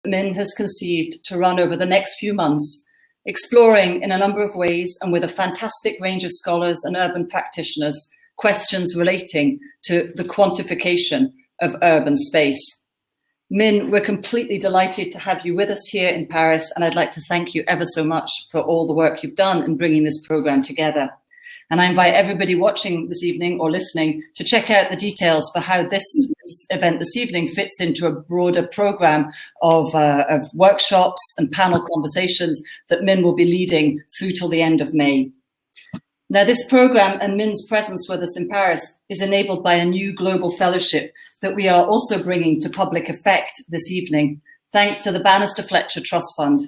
Min has conceived to run over the next few months, exploring in a number of ways and with a fantastic range of scholars and urban practitioners, questions relating to the quantification of urban space. Min, we're completely delighted to have you with us here in Paris, and I'd like to thank you ever so much for all the work you've done in bringing this program together. And I invite everybody watching this evening or listening to check out the details for how this event this evening fits into a broader program of workshops and panel conversations that Min will be leading through till the end of May. Now, this program and Min's presence with us in Paris is enabled by a new global fellowship that we are also bringing to public effect this evening, thanks to the Banister Fletcher Trust Fund.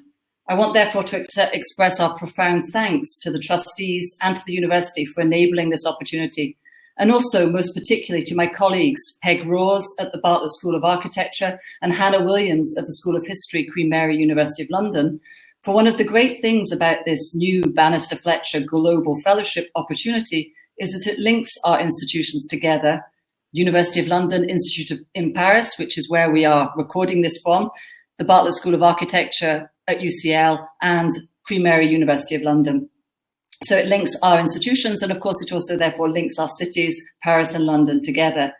I want therefore to express our profound thanks to the trustees and to the university for enabling this opportunity, and also most particularly to my colleagues, Peg Rawes at the Bartlett School of Architecture and Hannah Williams at the School of History, Queen Mary University of London, for one of the great things about this new Banister Fletcher Global Fellowship opportunity is that it links our institutions together. University of London Institute in Paris, which is where we are recording this from, the Bartlett School of Architecture at UCL, and Queen Mary University of London. So it links our institutions, and of course it also therefore links our cities, Paris and London, together.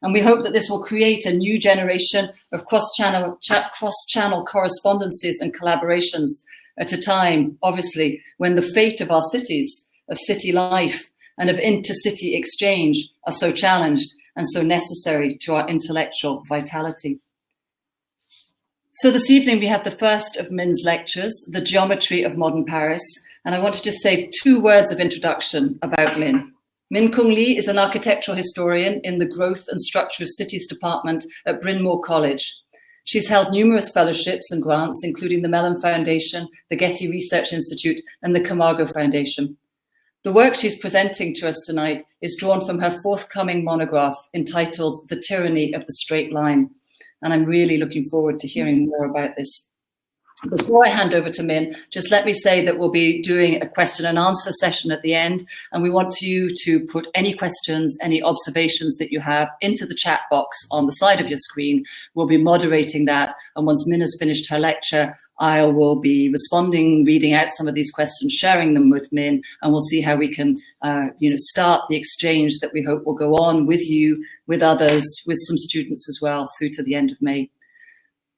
And we hope that this will create a new generation of cross-channel correspondences and collaborations at a time, obviously, when the fate of our cities, of city life and of intercity exchange are so challenged and so necessary to our intellectual vitality. So this evening we have the first of Min's lectures, The Geometry of Modern Paris, and I want to just say 2 words of introduction about Min. Min Kyung Lee is an architectural historian in the Growth and Structure of Cities Department at Bryn Mawr College. She's held numerous fellowships and grants, including the Mellon Foundation, the Getty Research Institute, and the Camargo Foundation. The work she's presenting to us tonight is drawn from her forthcoming monograph entitled The Tyranny of the Straight Line. And I'm really looking forward to hearing more about this. Before I hand over to Min, just let me say that we'll be doing a question and answer session at the end, and we want you to put any questions, any observations that you have into the chat box on the side of your screen. We'll be moderating that, and once Min has finished her lecture, I will be responding, reading out some of these questions, sharing them with Min, and we'll see how we can start the exchange that we hope will go on with you, with others, with some students as well, through to the end of May.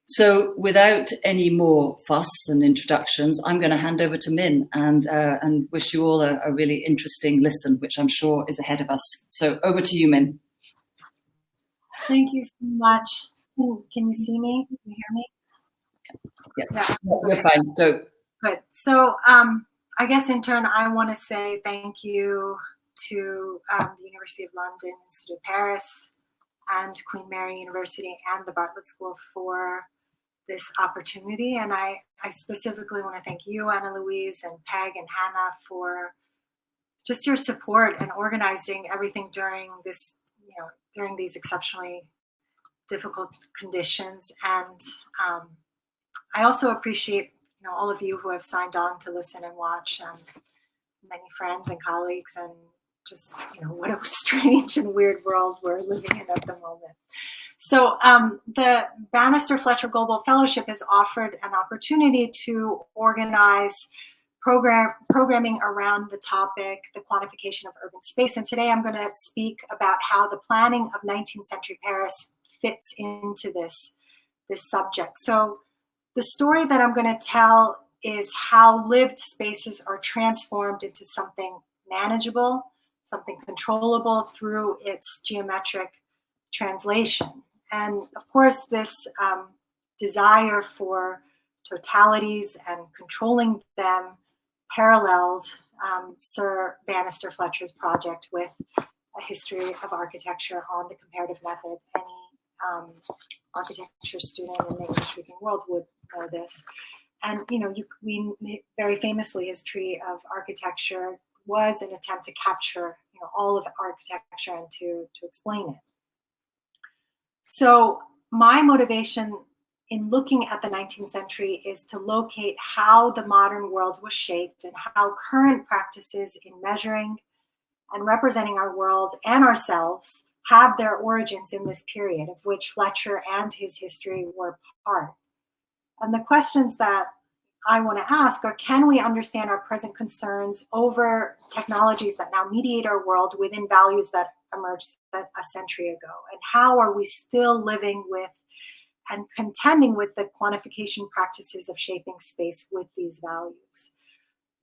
So without any more fuss and introductions, I'm going to hand over to Min and wish you all a really interesting listen, which I'm sure is ahead of us. So over to you, Min. Thank you so much. Can you see me? Can you hear me? Yeah. You're fine. Go. Good. So I guess in turn, I want to say thank you to the University of London Institute of Paris and Queen Mary University and the Bartlett School for this opportunity. And I specifically want to thank you, Anna Louise, and Peg and Hannah for just your support and organizing everything during this, during these exceptionally difficult conditions. And I also appreciate, all of you who have signed on to listen and watch, many friends and colleagues, and just, what a strange and weird world we're living in at the moment. So the Banister Fletcher Global Fellowship has offered an opportunity to organize programming around the topic, the quantification of urban space. And today I'm going to speak about how the planning of 19th century Paris fits into this subject. So the story that I'm going to tell is how lived spaces are transformed into something manageable, something controllable through its geometric translation. And of course, this desire for totalities and controlling them paralleled Sir Banister Fletcher's project with a history of architecture on the comparative method. Any architecture student in the English-speaking world would know this. And we very famously, his tree of architecture was an attempt to capture all of architecture and to explain it. So my motivation in looking at the 19th century is to locate how the modern world was shaped and how current practices in measuring and representing our world and ourselves have their origins in this period, of which Fletcher and his history were part. And the questions that I want to ask are, can we understand our present concerns over technologies that now mediate our world within values that emerged a century ago? And how are we still living with and contending with the quantification practices of shaping space with these values?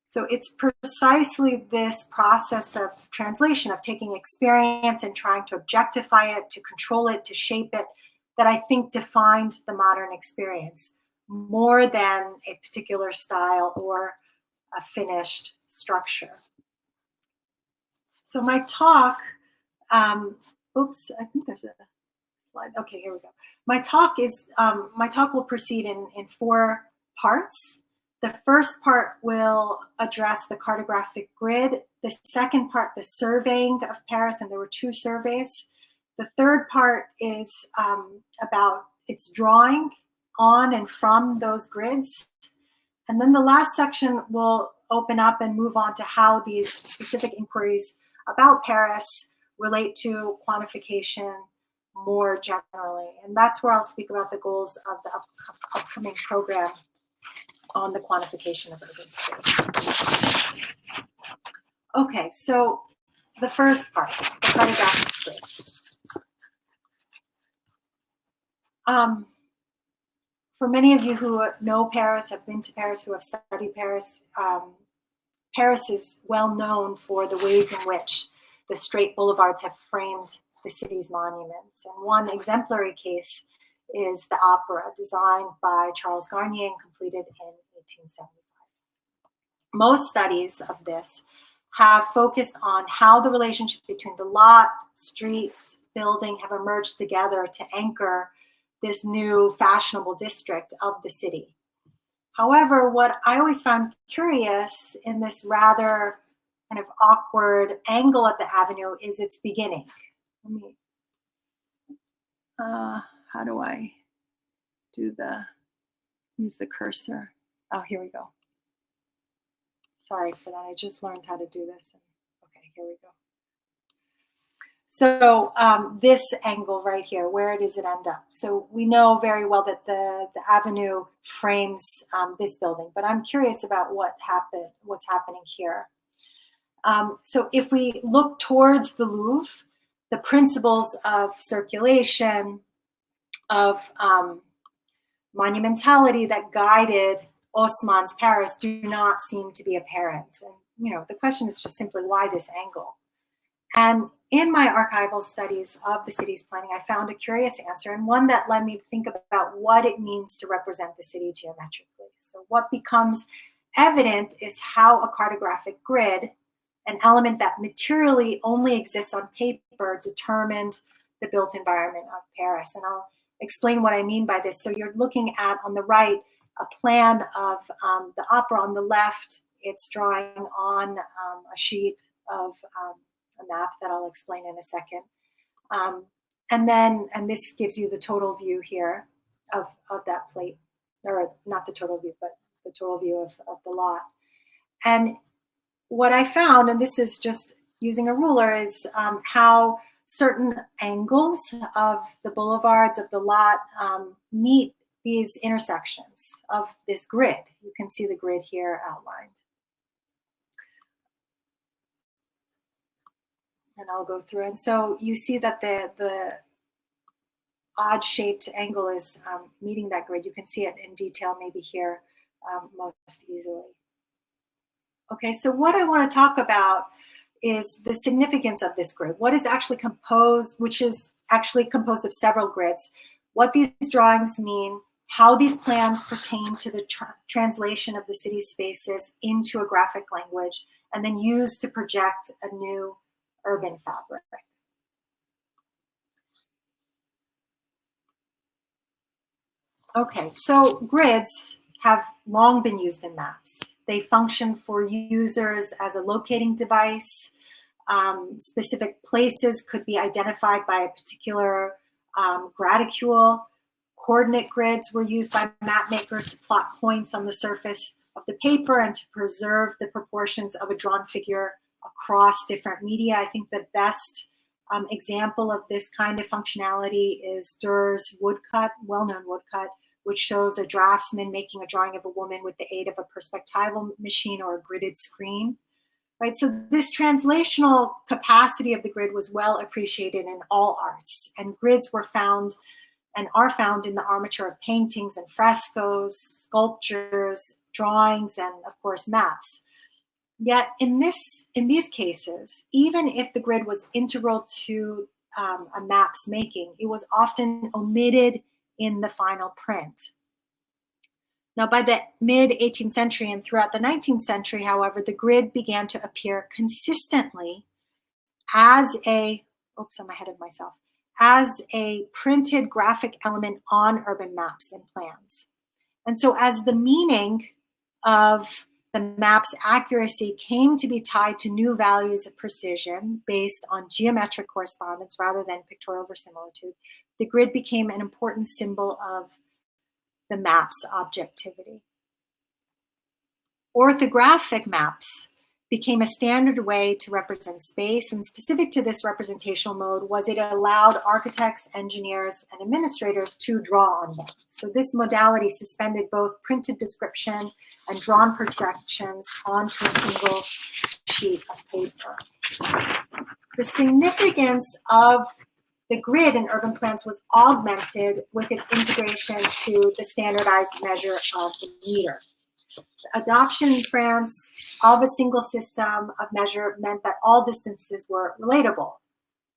So it's precisely this process of translation, of taking experience and trying to objectify it, to control it, to shape it, that I think defined the modern experience more than a particular style or a finished structure. So my talk, oops, I think there's a slide. Okay, here we go. My talk will proceed in 4 parts. The first part will address the cartographic grid. The second part, the surveying of Paris, and there were 2 surveys. The third part is about its drawing on and from those grids. And then the last section will open up and move on to how these specific inquiries about Paris relate to quantification more generally. And that's where I'll speak about the goals of the upcoming program on the quantification of urban space. Okay, so the first part, the cartographic grid. For many of you who know Paris, have been to Paris, who have studied Paris, Paris is well known for the ways in which the straight boulevards have framed the city's monuments. And one exemplary case is the opera, designed by Charles Garnier and completed in 1875. Most studies of this have focused on how the relationship between the lot, streets, building have emerged together to anchor this new fashionable district of the city. However, what I always found curious in this rather kind of awkward angle at the avenue is its beginning. Let me, how do I use the cursor? Oh, here we go. Sorry for that, I just learned how to do this. Okay, here we go. So this angle right here, where does it end up? So we know very well that the avenue frames this building, but I'm curious about what's happening here. So if we look towards the Louvre, the principles of circulation, of monumentality that guided Haussmann's Paris do not seem to be apparent. And the question is just simply, why this angle? And in my archival studies of the city's planning, I found a curious answer, and one that led me to think about what it means to represent the city geometrically. So what becomes evident is how a cartographic grid, an element that materially only exists on paper, determined the built environment of Paris. And I'll explain what I mean by this. So you're looking at, on the right, a plan of the opera. On the left, it's drawing on a sheet of a map that I'll explain in a second. And this gives you the total view here of that plate, or not the total view, but the total view of the lot. And what I found, and this is just using a ruler, is how certain angles of the boulevards of the lot meet these intersections of this grid. You can see the grid here outlined. And I'll go through. And so you see that the odd shaped angle is meeting that grid. You can see it in detail maybe here most easily. Okay, so what I want to talk about is the significance of this grid. What is actually composed, which is actually composed of several grids, what these drawings mean, how these plans pertain to the translation of the city's spaces into a graphic language, and then used to project a new urban fabric. Okay, so grids have long been used in maps. They function for users as a locating device. Specific places could be identified by a particular graticule. Coordinate grids were used by map makers to plot points on the surface of the paper and to preserve the proportions of a drawn figure across different media. I think the best example of this kind of functionality is Durer's woodcut, well-known woodcut, which shows a draftsman making a drawing of a woman with the aid of a perspectival machine or a gridded screen. Right, so this translational capacity of the grid was well appreciated in all arts, and grids were found and are found in the armature of paintings and frescoes, sculptures, drawings, and of course maps. Yet in these cases, even if the grid was integral to a map's making, it was often omitted in the final print. Now, by the mid-18th century and throughout the 19th century, however, the grid began to appear consistently as a printed graphic element on urban maps and plans. And so as the meaning of the map's accuracy came to be tied to new values of precision based on geometric correspondence rather than pictorial verisimilitude, the grid became an important symbol of the map's objectivity. Orthographic maps became a standard way to represent space, and specific to this representational mode was it allowed architects, engineers, and administrators to draw on them. So this modality suspended both printed description and drawn projections onto a single sheet of paper. The significance of the grid in urban plans was augmented with its integration to the standardized measure of the meter. The adoption in France of a single system of measure meant that all distances were relatable.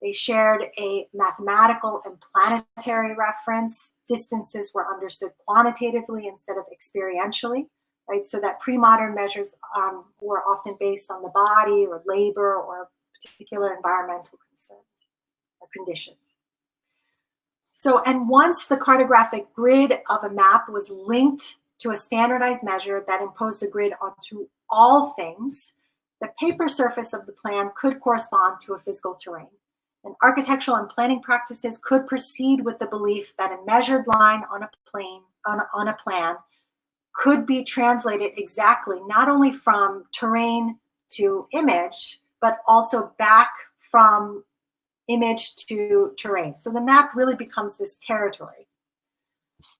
They shared a mathematical and planetary reference. Distances were understood quantitatively instead of experientially, right? So that pre-modern measures were often based on the body or labor or particular environmental concerns or conditions. So, and once the cartographic grid of a map was linked to a standardized measure that imposed a grid onto all things, the paper surface of the plan could correspond to a physical terrain. And architectural and planning practices could proceed with the belief that a measured line on a plan could be translated exactly, not only from terrain to image, but also back from image to terrain. So the map really becomes this territory.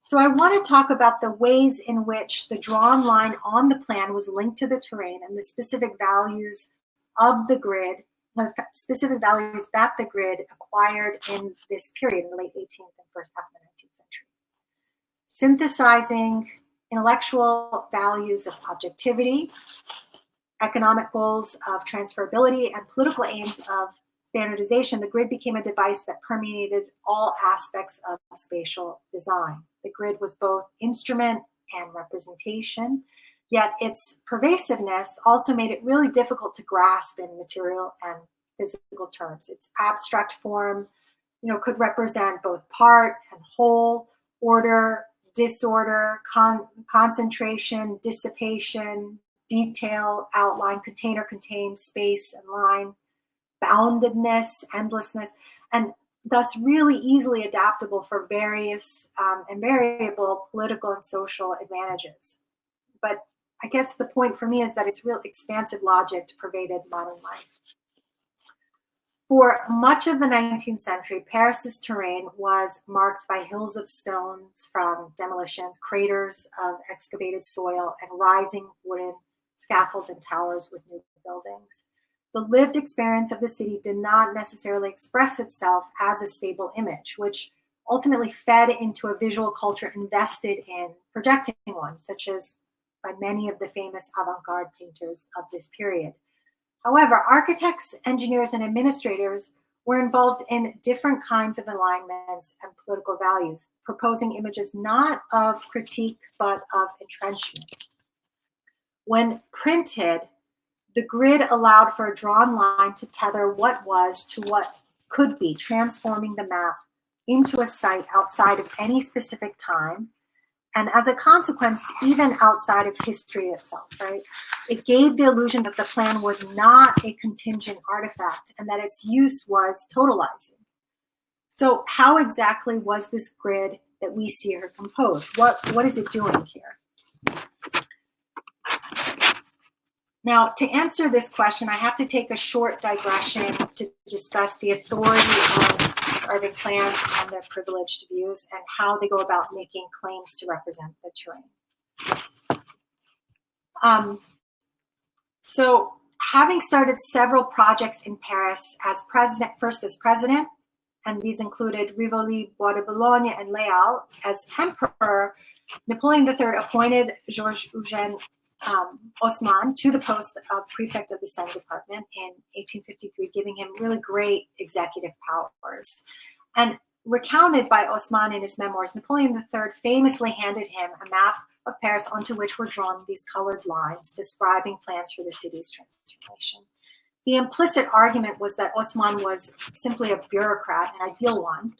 So I want to talk about the ways in which the drawn line on the plan was linked to the terrain and the specific values of the grid, specific values that the grid acquired in this period, in the late 18th and first half of the 19th century. Synthesizing intellectual values of objectivity, economic goals of transferability, and political aims of standardization, the grid became a device that permeated all aspects of spatial design. The grid was both instrument and representation, yet its pervasiveness also made it really difficult to grasp in material and physical terms. Its abstract form, could represent both part and whole, order, disorder, concentration, dissipation, detail, outline, container, contained, space, and line, boundedness, endlessness, and thus really easily adaptable for various and variable political and social advantages. But I guess the point for me is that its real expansive logic pervaded modern life. For much of the 19th century, Paris's terrain was marked by hills of stones from demolitions, craters of excavated soil, and rising wooden scaffolds and towers with new buildings. The lived experience of the city did not necessarily express itself as a stable image, which ultimately fed into a visual culture invested in projecting one, such as by many of the famous avant-garde painters of this period. However, architects, engineers, and administrators were involved in different kinds of alignments and political values, proposing images not of critique, but of entrenchment. When printed, the grid allowed for a drawn line to tether what was to what could be, transforming the map into a site outside of any specific time, and as a consequence, even outside of history itself, right? It gave the illusion that the plan was not a contingent artifact and that its use was totalizing. So how exactly was this grid that we see here composed? What is it doing here? Now, to answer this question, I have to take a short digression to discuss the authority of urban plans and their privileged views, and how they go about making claims to represent the terrain. So having started several projects in Paris as president, first as president, and these included Rivoli, Bois de Boulogne, and Leal. As emperor, Napoleon III appointed Georges Eugène Haussmann to the post of prefect of the Seine department in 1853, giving him really great executive powers. And recounted by Haussmann in his memoirs, Napoleon III famously handed him a map of Paris onto which were drawn these colored lines describing plans for the city's transformation. The implicit argument was that Haussmann was simply a bureaucrat, an ideal one,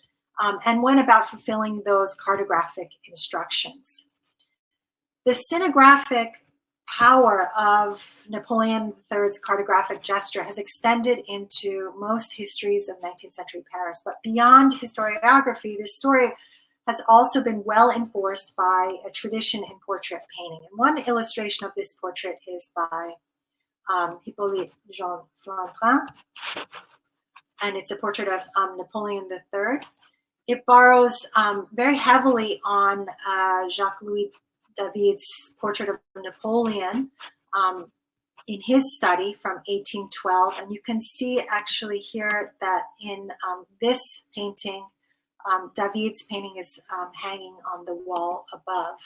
and went about fulfilling those cartographic instructions. The scenographic power of Napoleon III's cartographic gesture has extended into most histories of 19th century Paris, but beyond historiography, this story has also been well enforced by a tradition in portrait painting. And one illustration of this portrait is by Hippolyte Jean Flandrin, and it's a portrait of Napoleon III. It borrows very heavily on Jacques-Louis David's portrait of Napoleon in his study from 1812, and you can see actually here that in this painting, David's painting is hanging on the wall above,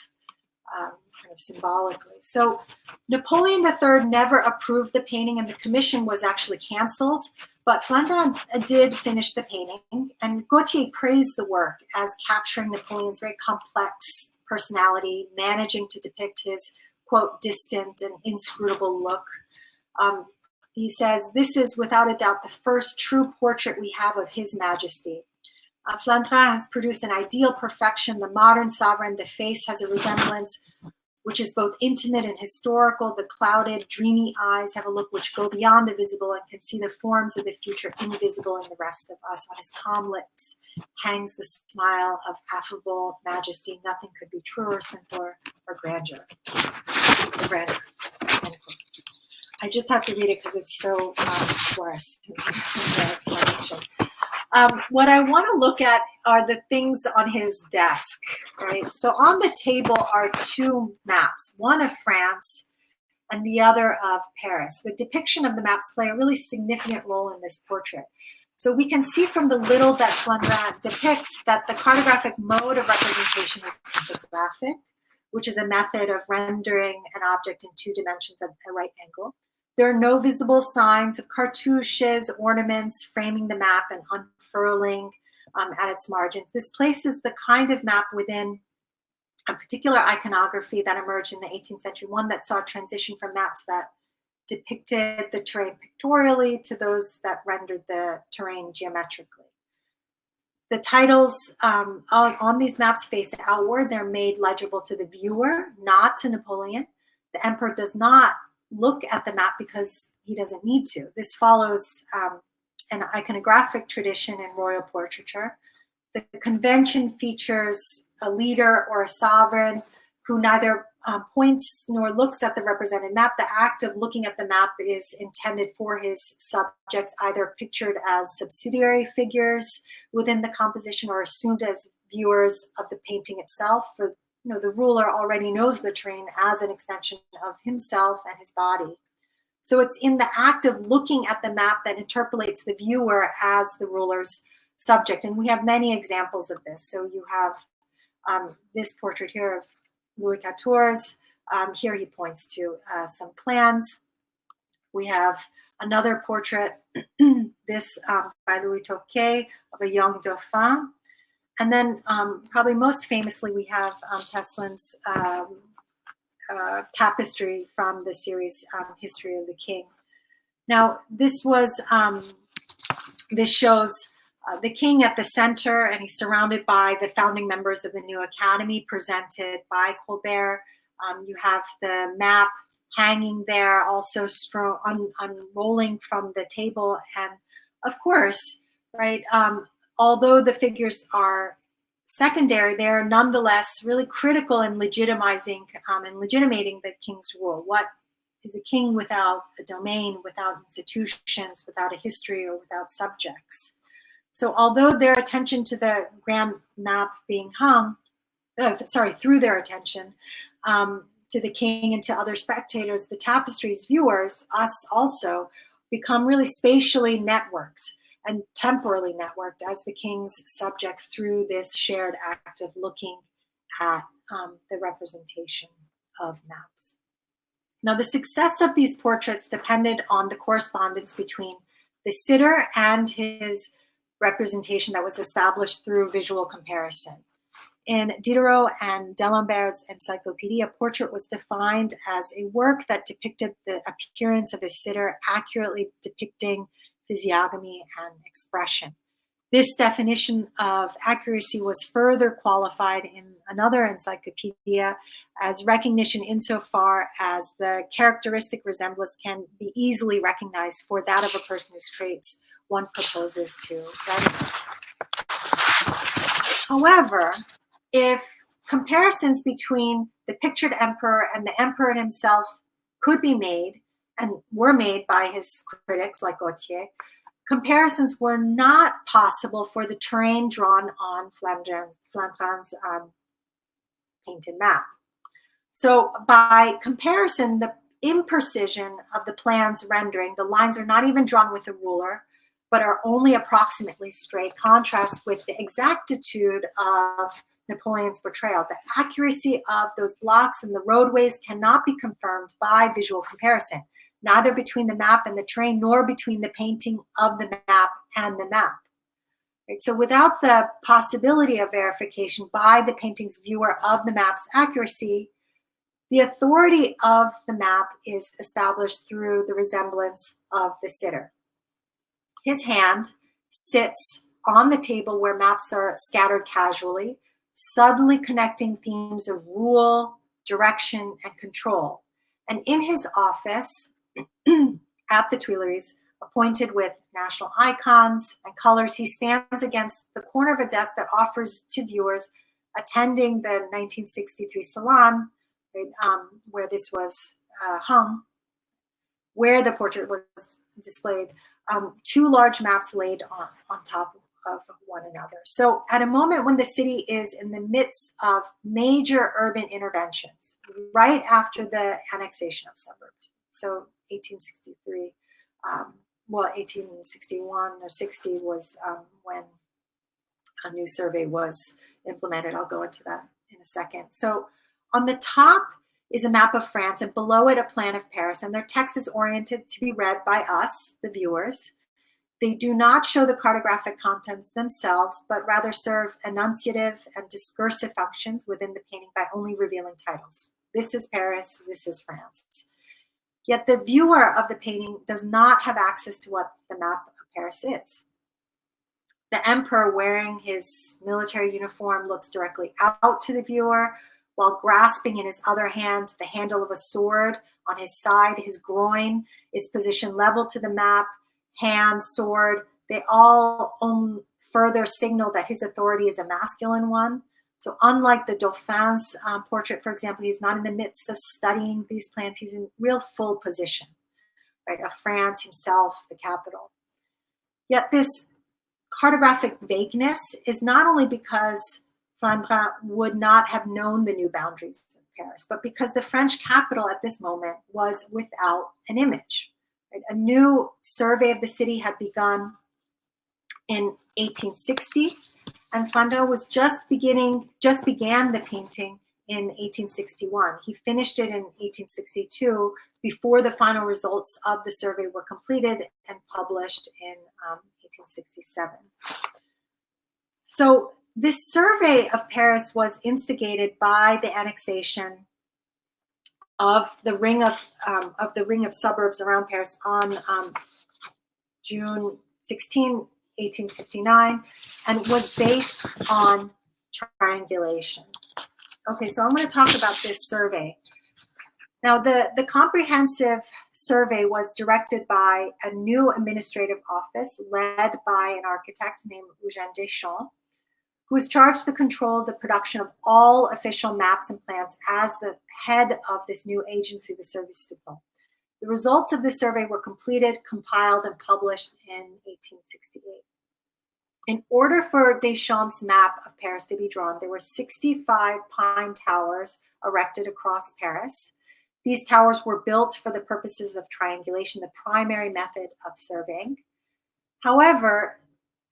kind of symbolically. So Napoleon III never approved the painting, and the commission was actually canceled, but Flandrin did finish the painting, and Gautier praised the work as capturing Napoleon's very complex personality, managing to depict his, quote, distant and inscrutable look. He says, "This is without a doubt the first true portrait we have of His Majesty. Flandrin has produced an ideal perfection. The modern sovereign, the face has a resemblance which is both intimate and historical. The clouded, dreamy eyes have a look which go beyond the visible and can see the forms of the future invisible in the rest of us. On his calm lips hangs the smile of affable majesty. Nothing could be truer, simpler, or grander." I just have to read it because it's so fluorescent in the explanation. What I want to look at are the things on his desk, right? So on the table are two maps, one of France and the other of Paris. The depiction of the maps play a really significant role in this portrait. So we can see from the little that Flandrin depicts that the cartographic mode of representation is quantigraphic, which is a method of rendering an object in 2 dimensions at a right angle. There are no visible signs of cartouches, ornaments framing the map and unfurling at its margins. This places the kind of map within a particular iconography that emerged in the 18th century, one that saw transition from maps that depicted the terrain pictorially to those that rendered the terrain geometrically. The titles on these maps face outward. They're made legible to the viewer, not to Napoleon. The emperor does not look at the map because he doesn't need to. This follows an iconographic tradition in royal portraiture. The convention features a leader or a sovereign who neither points nor looks at the represented map. The act of looking at the map is intended for his subjects, either pictured as subsidiary figures within the composition or assumed as viewers of the painting itself. For the ruler already knows the terrain as an extension of himself and his body. So it's in the act of looking at the map that interpolates the viewer as the ruler's subject. And we have many examples of this. So you have this portrait here of Louis XIV. Here he points to some plans. We have another portrait, this by Louis Tocqué, of a young dauphin. And then probably most famously, we have Teslin's tapestry from the series History of the King. Now, this shows the king at the center, and he's surrounded by the founding members of the new academy presented by Colbert. You have the map hanging there, also unrolling from the table. And of course, right, although the figures are secondary, they're nonetheless really critical in legitimizing and legitimating the king's rule. What is a king without a domain, without institutions, without a history, or without subjects? So although their attention to the grand map being hung, through their attention to the king and to other spectators, the tapestry's viewers, us also, become really spatially networked and temporally networked as the king's subjects through this shared act of looking at the representation of maps. Now, the success of these portraits depended on the correspondence between the sitter and his representation that was established through visual comparison. In Diderot and D'Alembert's encyclopedia, a portrait was defined as a work that depicted the appearance of a sitter, accurately depicting physiognomy and expression. This definition of accuracy was further qualified in another encyclopedia as recognition insofar as the characteristic resemblance can be easily recognized for that of a person whose traits one proposes to render. However, if comparisons between the pictured emperor and the emperor himself could be made, and were made by his critics like Gautier, comparisons were not possible for the terrain drawn on Flandrin's painted map. So by comparison, the imprecision of the plan's rendering, the lines are not even drawn with a ruler, but are only approximately straight, contrasts with the exactitude of Napoleon's portrayal. The accuracy of those blocks and the roadways cannot be confirmed by visual comparison, neither between the map and the terrain, nor between the painting of the map and the map. Right? So without the possibility of verification by the painting's viewer of the map's accuracy, the authority of the map is established through the resemblance of the sitter. His hand sits on the table where maps are scattered casually, subtly connecting themes of rule, direction, and control. And in his office at the Tuileries, appointed with national icons and colors, he stands against the corner of a desk that offers to viewers attending the 1963 Salon, where this was hung, where the portrait was displayed, two large maps laid on top of one another. So at a moment when the city is in the midst of major urban interventions, right after the annexation of suburbs, so 1863, 1861 or 60 was when a new survey was implemented. I'll go into that in a second. So on the top is a map of France, and below it a plan of Paris, and their text is oriented to be read by us, the viewers. They do not show the cartographic contents themselves, but rather serve enunciative and discursive functions within the painting by only revealing titles. This is Paris, this is France. Yet the viewer of the painting does not have access to what the map of Paris is. The emperor wearing his military uniform looks directly out to the viewer, while grasping in his other hand the handle of a sword on his side. His groin is positioned level to the map, hand, sword. They all further signal that his authority is a masculine one. So unlike the Dauphin's portrait, for example, he's not in the midst of studying these plans. He's in real full position, right, of France himself, the capital. Yet this cartographic vagueness is not only because Flandrin would not have known the new boundaries of Paris, but because the French capital at this moment was without an image. Right? A new survey of the city had begun in 1860, and Flandrin was just began the painting in 1861. He finished it in 1862 before the final results of the survey were completed and published in 1867. So this survey of Paris was instigated by the annexation of the ring of suburbs around Paris on June 16, 1859, and was based on triangulation. Okay, so I'm going to talk about this survey. Now, the comprehensive survey was directed by a new administrative office led by an architect named Eugène Deschamps, who was charged to control the production of all official maps and plans as the head of this new agency, the Service du Plan. The results of this survey were completed, compiled, and published in 1868. In order for Deschamps' map of Paris to be drawn, there were 65 pine towers erected across Paris. These towers were built for the purposes of triangulation, the primary method of surveying. However,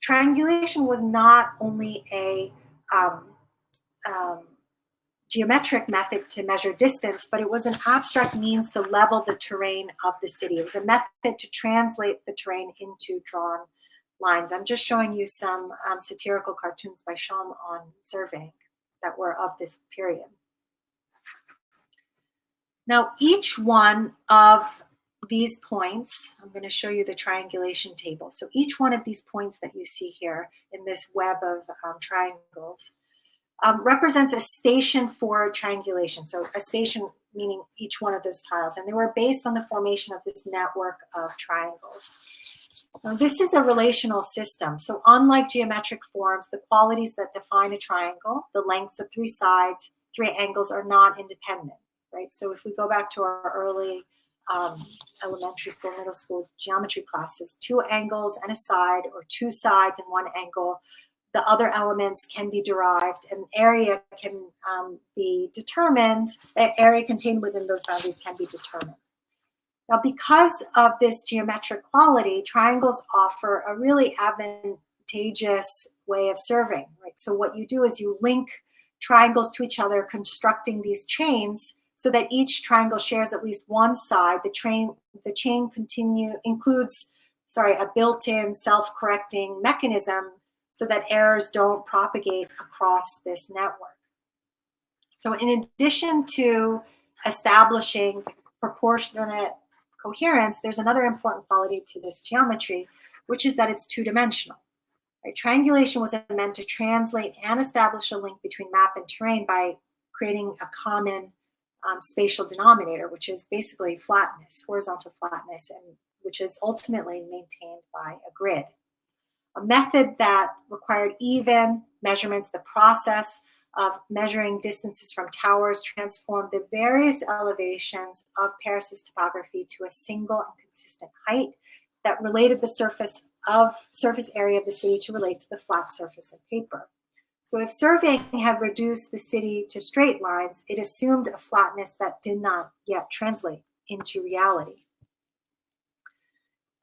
triangulation was not only a geometric method to measure distance, but it was an abstract means to level the terrain of the city. It was a method to translate the terrain into drawn lines. I'm just showing you some satirical cartoons by Cham on surveying that were of this period. Now, each one of these points, I'm going to show you the triangulation table. So each one of these points that you see here in this web of triangles represents a station for triangulation. So a station meaning each one of those tiles. And they were based on the formation of this network of triangles. Now, this is a relational system. So unlike geometric forms, the qualities that define a triangle, the lengths of three sides, three angles, are not independent, right? So if we go back to our early elementary school, middle school geometry classes, two angles and a side, or two sides and one angle, the other elements can be derived, and area can be determined. The area contained within those boundaries can be determined. Now, because of this geometric quality, triangles offer a really advantageous way of surveying, right? So what you do is you link triangles to each other, constructing these chains so that each triangle shares at least one side. The chain includes a built-in self-correcting mechanism so that errors don't propagate across this network. So in addition to establishing proportionate coherence, there's another important quality to this geometry, which is that it's two-dimensional. Right? Triangulation was meant to translate and establish a link between map and terrain by creating a common spatial denominator, which is basically flatness, horizontal flatness, and which is ultimately maintained by a grid. A method that required even measurements, the process of measuring distances from towers transformed the various elevations of Paris's topography to a single and consistent height that related the surface area of the city to relate to the flat surface of paper. So if surveying had reduced the city to straight lines, it assumed a flatness that did not yet translate into reality.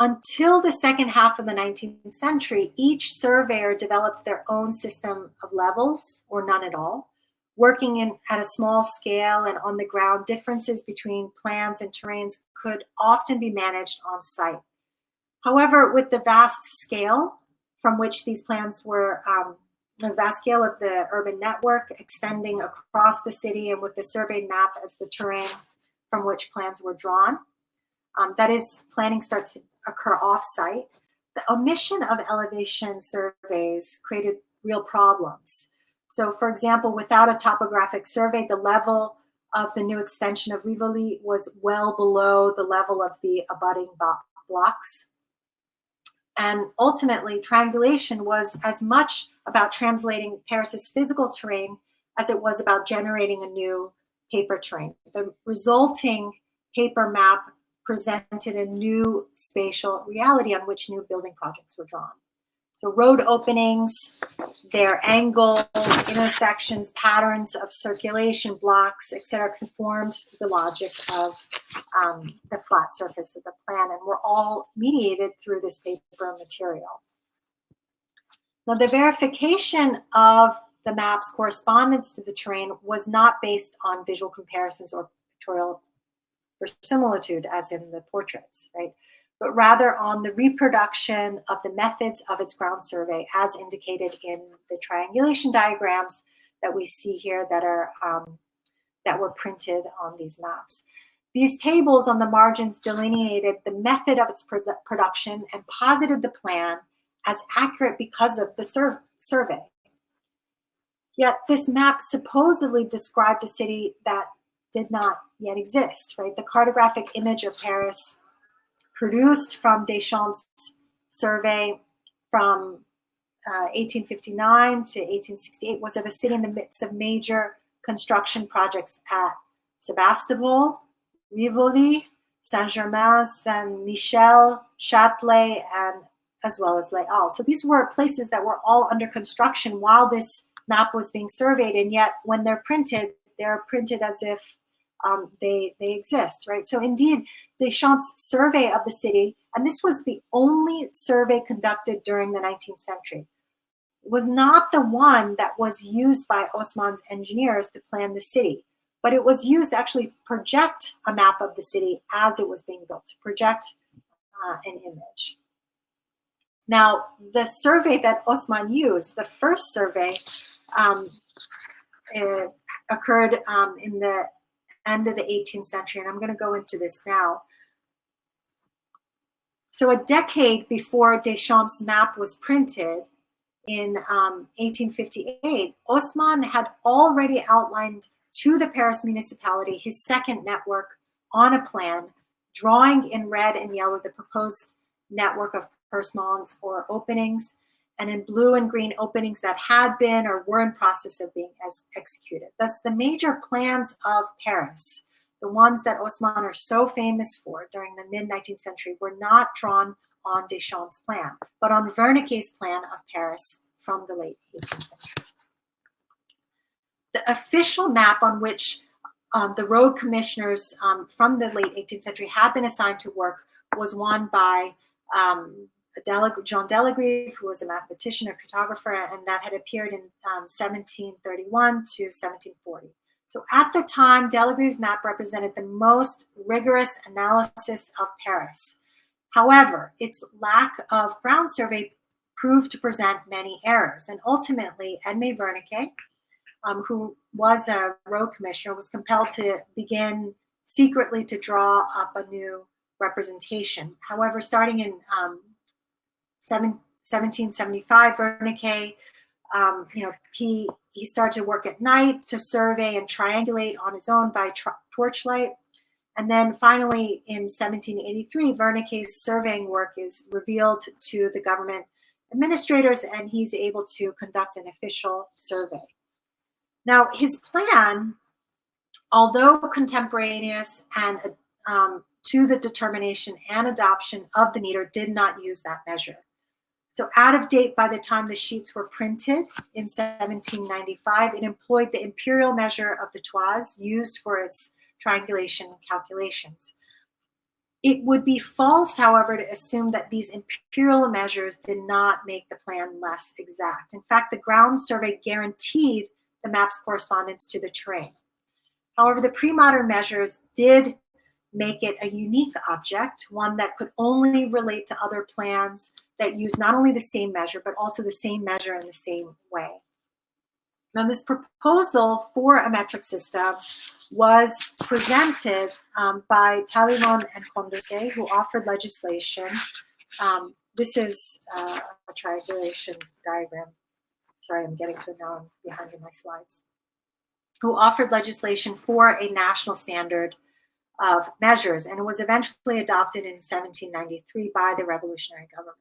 Until the second half of the 19th century, each surveyor developed their own system of levels, or none at all. Working at a small scale and on the ground, differences between plans and terrains could often be managed on site. However, with the vast scale from which these plans were, the vast scale of the urban network extending across the city, and with the surveyed map as the terrain from which plans were drawn, that is, planning starts to occur off-site, the omission of elevation surveys created real problems. So, for example, without a topographic survey, the level of the new extension of Rivoli was well below the level of the abutting blocks. And ultimately, triangulation was as much about translating Paris's physical terrain as it was about generating a new paper terrain. The resulting paper map presented a new spatial reality on which new building projects were drawn. So road openings, their angles, intersections, patterns of circulation, blocks, etc., conformed to the logic of the flat surface of the plan, and were all mediated through this paper material. Now, the verification of the map's correspondence to the terrain was not based on visual comparisons or pictorial similitude as in the portraits, right? But rather on the reproduction of the methods of its ground survey as indicated in the triangulation diagrams that we see here that are that were printed on these maps. These tables on the margins delineated the method of its production and posited the plan as accurate because of the survey. Yet this map supposedly described a city that did not yet exist, right? The cartographic image of Paris produced from Deschamps' survey from 1859 to 1868 was of a city in the midst of major construction projects at Sebastopol, Rivoli, Saint-Germain, Saint-Michel, Châtelet, and as well as Les Halles. So these were places that were all under construction while this map was being surveyed, and yet when they're printed as if they exist, right? So indeed, Deschamps' survey of the city, and this was the only survey conducted during the 19th century, was not the one that was used by Osman's engineers to plan the city, but it was used to actually project a map of the city as it was being built, to project an image. Now, the survey that Osman used, the first survey, occurred in the end of the 18th century, and I'm going to go into this now. So a decade before Deschamps' map was printed in 1858, Osman had already outlined to the Paris municipality his second network on a plan, drawing in red and yellow the proposed network of percelements or openings, and in blue and green openings that had been or were in process of being executed. Thus, the major plans of Paris, the ones that Osman are so famous for during the mid-19th century, were not drawn on Deschamps' plan, but on Wernicke's plan of Paris from the late 18th century. The official map on which the road commissioners from the late 18th century had been assigned to work was one by Jean Delagrave, who was a mathematician, a cartographer, and that had appeared in 1731 to 1740. So at the time, Delagrave's map represented the most rigorous analysis of Paris. However, its lack of ground survey proved to present many errors, and ultimately, Edmé Wernicke, who was a road commissioner, was compelled to begin secretly to draw up a new representation. However, starting in 1775, Wernicke, he started to work at night to survey and triangulate on his own by torchlight. And then finally, in 1783, Wernicke's surveying work is revealed to the government administrators, and he's able to conduct an official survey. Now, his plan, although contemporaneous and to the determination and adoption of the meter, did not use that measure. So out of date by the time the sheets were printed in 1795, it employed the imperial measure of the toise used for its triangulation calculations. It would be false, however, to assume that these imperial measures did not make the plan less exact. In fact, the ground survey guaranteed the map's correspondence to the terrain. However, the pre-modern measures did make it a unique object, one that could only relate to other plans that use not only the same measure, but also the same measure in the same way. Now, this proposal for a metric system was presented by Talleyrand and Condorcet, who offered legislation. This is a triangulation diagram. Sorry, I'm getting to it now. I'm behind in my slides. Who offered legislation for a national standard of measures, and it was eventually adopted in 1793 by the revolutionary government.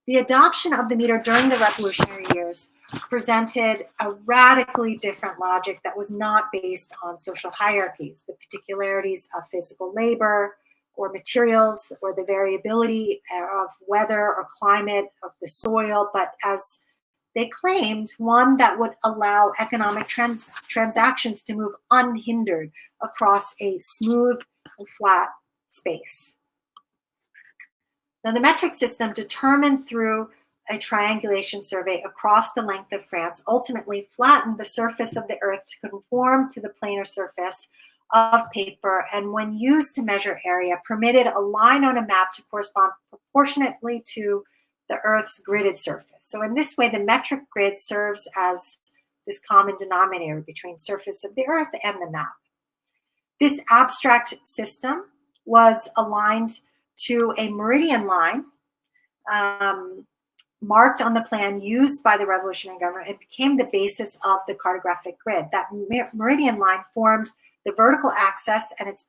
The adoption of the meter during the revolutionary years presented a radically different logic that was not based on social hierarchies, the particularities of physical labor or materials, or the variability of weather or climate of the soil, but as they claimed, one that would allow economic transactions to move unhindered across a smooth and flat space. Now, the metric system, determined through a triangulation survey across the length of France, ultimately flattened the surface of the Earth to conform to the planar surface of paper, and when used to measure area, permitted a line on a map to correspond proportionately to the Earth's gridded surface. So in this way, the metric grid serves as this common denominator between surface of the Earth and the map. This abstract system was aligned to a meridian line marked on the plan used by the revolutionary government. It became the basis of the cartographic grid. That meridian line formed the vertical axis, and its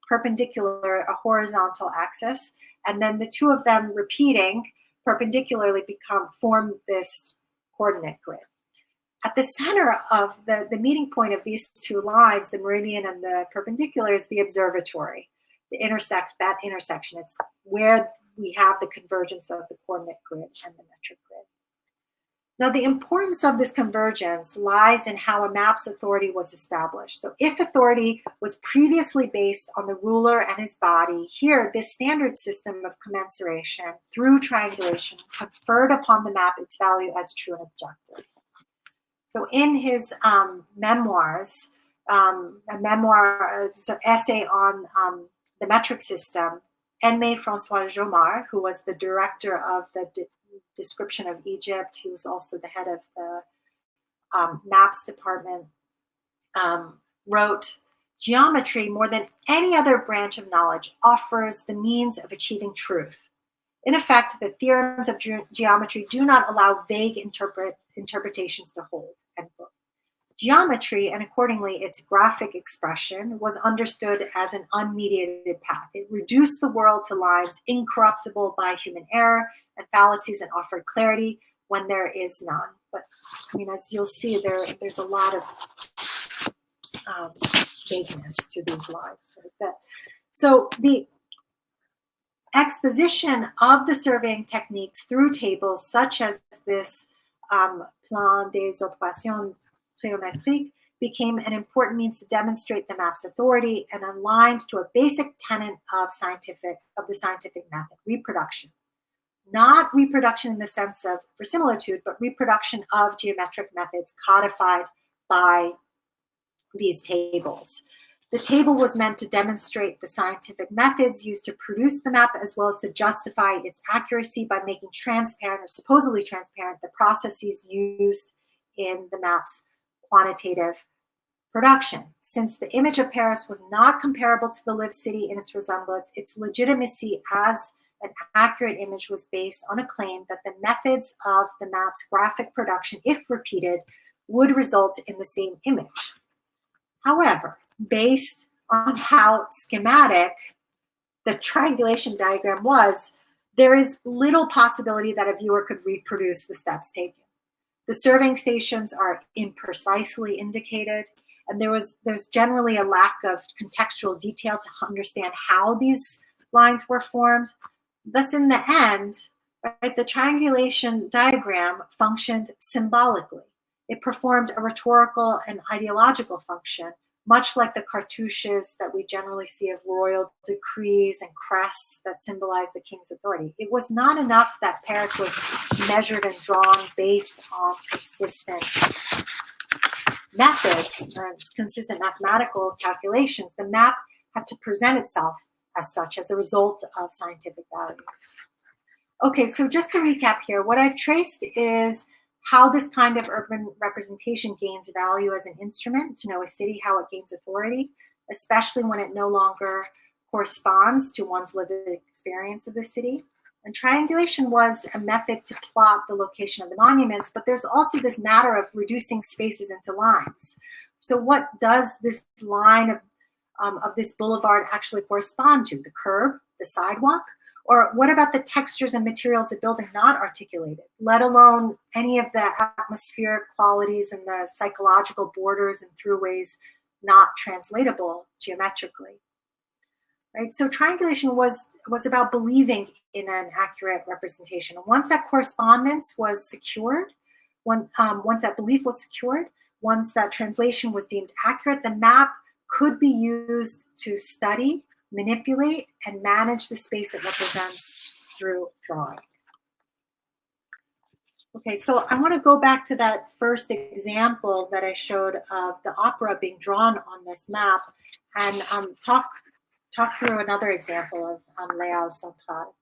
perpendicular a horizontal axis, and then the two of them repeating perpendicularly form this coordinate grid. At the center of the meeting point of these two lines, the meridian and the perpendicular, is the observatory, that intersection. It's where we have the convergence of the coordinate grid and the metric grid. Now, the importance of this convergence lies in how a map's authority was established. So if authority was previously based on the ruler and his body, here, this standard system of commensuration through triangulation conferred upon the map its value as true and objective. So in his memoirs, essay on the metric system, Aimé François Jomard, who was the director of the description of Egypt, he was also the head of the maps department, wrote, "Geometry, more than any other branch of knowledge, offers the means of achieving truth. In effect, the theorems of geometry do not allow vague interpretations to hold." End quote. Geometry, and accordingly its graphic expression, was understood as an unmediated path. It reduced the world to lines incorruptible by human error and fallacies and offered clarity when there is none. But I mean, as you'll see, there's a lot of vagueness to these lines. Like that. So the exposition of the surveying techniques through tables such as this plan des opérations trigonometriques became an important means to demonstrate the map's authority and aligned to a basic tenet of the scientific method, reproduction. Not reproduction in the sense of verisimilitude, but reproduction of geometric methods codified by these tables. The table was meant to demonstrate the scientific methods used to produce the map, as well as to justify its accuracy by making transparent or supposedly transparent the processes used in the map's quantitative production. Since the image of Paris was not comparable to the lived city in its resemblance, its legitimacy as an accurate image was based on a claim that the methods of the map's graphic production, if repeated, would result in the same image. However, based on how schematic the triangulation diagram was, there is little possibility that a viewer could reproduce the steps taken. The surveying stations are imprecisely indicated, and there's generally a lack of contextual detail to understand how these lines were formed. Thus, in the end, right, the triangulation diagram functioned symbolically. It performed a rhetorical and ideological function, much like the cartouches that we generally see of royal decrees and crests that symbolize the king's authority. It was not enough that Paris was measured and drawn based on consistent methods or consistent mathematical calculations. The map had to present itself as such, as a result of scientific values. Okay, so just to recap here, what I've traced is how this kind of urban representation gains value as an instrument to know a city, how it gains authority, especially when it no longer corresponds to one's lived experience of the city. And triangulation was a method to plot the location of the monuments, but there's also this matter of reducing spaces into lines. So what does this line of this boulevard actually correspond to? The curb, the sidewalk? Or what about the textures and materials of building not articulated, let alone any of the atmospheric qualities and the psychological borders and throughways not translatable geometrically? Right? So triangulation was about believing in an accurate representation. And once that correspondence was secured, once that belief was secured, once that translation was deemed accurate, the map could be used to study, manipulate, and manage the space it represents through drawing. Okay, so I want to go back to that first example that I showed of the opera being drawn on this map and talk through another example of Les Centrales.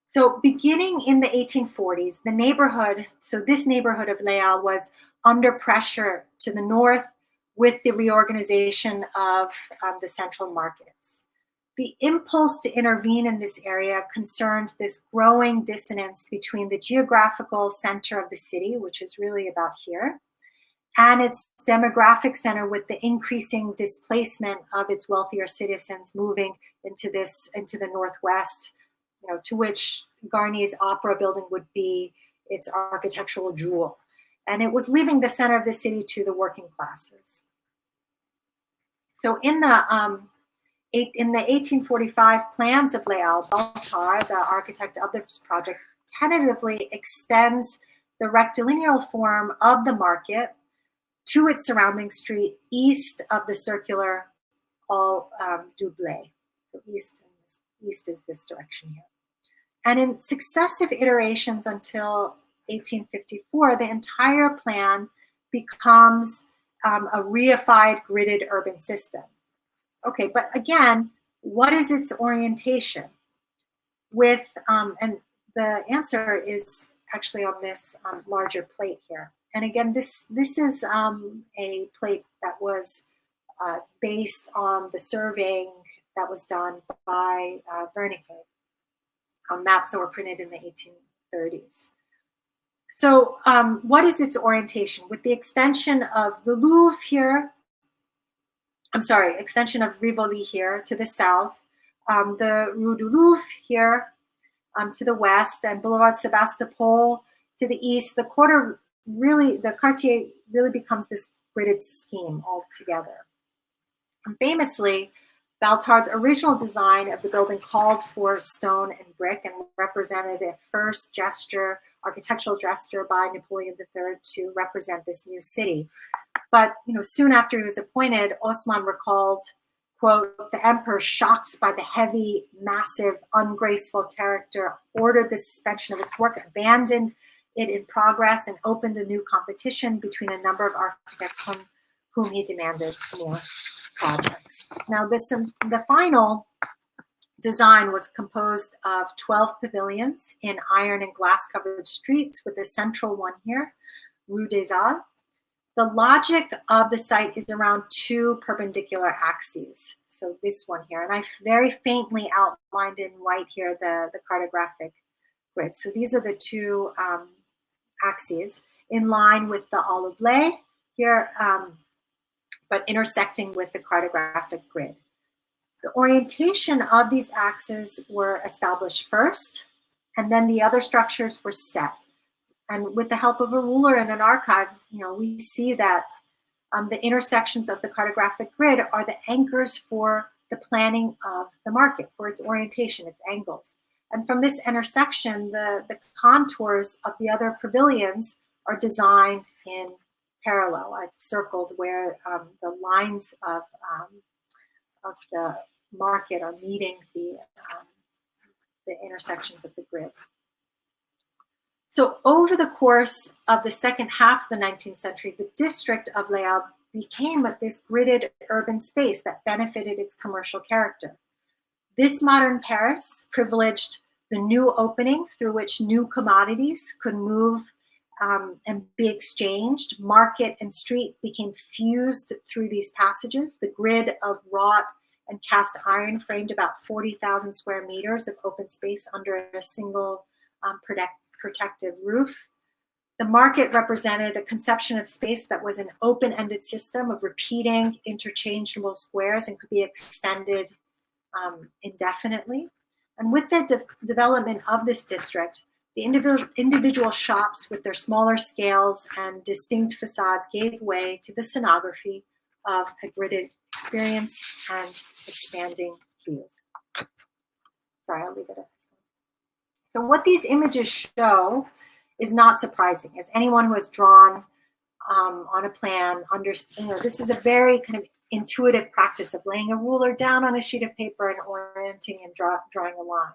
So beginning in the 1840s, the neighborhood, so this neighborhood of Les Halles was under pressure to the north with the reorganization of the central markets. The impulse to intervene in this area concerned this growing dissonance between the geographical center of the city, which is really about here, and its demographic center with the increasing displacement of its wealthier citizens moving into the northwest, to which Garnier's opera building would be its architectural jewel. And it was leaving the center of the city to the working classes. So in the In the 1845 plans of Leal, Baltar, the architect of this project, tentatively extends the rectilinear form of the market to its surrounding street east of the circular Hall du Blé. So east is this direction here. And in successive iterations until 1854, the entire plan becomes a reified gridded urban system. Okay, but again, what is its orientation? With and the answer is actually on this larger plate here. And again, this is a plate that was based on the surveying that was done by Wernicke on maps that were printed in the 1830s. So what is its orientation? With the extension of the Louvre here, extension of Rivoli here to the south, the Rue du Louvre here to the west, and Boulevard Sebastopol to the east, the quartier really becomes this gridded scheme altogether. And famously, Baltard's original design of the building called for stone and brick and represented a first architectural gesture by Napoleon III to represent this new city. But soon after he was appointed, Osman recalled, quote, "The emperor, shocked by the heavy, massive, ungraceful character, ordered the suspension of its work, abandoned it in progress, and opened a new competition between a number of architects whom he demanded more projects." Now, the final design was composed of 12 pavilions in iron and glass-covered streets, with a central one here, Rue des Halles. The logic of the site is around two perpendicular axes. So this one here, and I very faintly outlined in white here the cartographic grid. So these are the two axes in line with the Hall du Blé here, but intersecting with the cartographic grid. The orientation of these axes were established first, and then the other structures were set. And with the help of a ruler and an archive, we see that the intersections of the cartographic grid are the anchors for the planning of the market, for its orientation, its angles. And from this intersection, the contours of the other pavilions are designed in parallel. I've circled where the lines of the market are meeting the intersections of the grid. So over the course of the second half of the 19th century, the district of Les Halles became this gridded urban space that benefited its commercial character. This modern Paris privileged the new openings through which new commodities could move and be exchanged. Market and street became fused through these passages. The grid of wrought and cast iron framed about 40,000 square meters of open space under a single protective roof. The market represented a conception of space that was an open-ended system of repeating interchangeable squares and could be extended indefinitely. And with the development of this district, the individual shops with their smaller scales and distinct facades gave way to the scenography of a gridded experience and expanding views. Sorry, I'll leave it at this one. So what these images show is not surprising. As anyone who has drawn on a plan understands, this is a very kind of intuitive practice of laying a ruler down on a sheet of paper and orienting and drawing a line.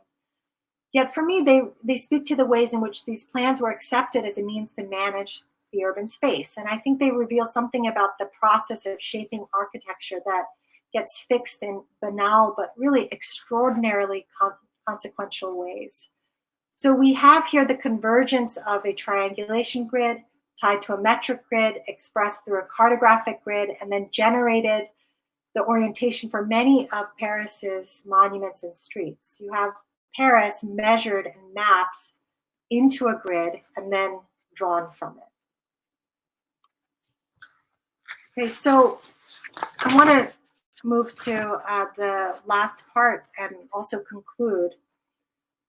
Yet for me, they speak to the ways in which these plans were accepted as a means to manage the urban space. And I think they reveal something about the process of shaping architecture that gets fixed in banal but really extraordinarily consequential ways. So we have here the convergence of a triangulation grid tied to a metric grid expressed through a cartographic grid, and then generated the orientation for many of Paris's monuments and streets. You have Paris measured and mapped into a grid and then drawn from it. Okay, so I want to move to the last part and also conclude.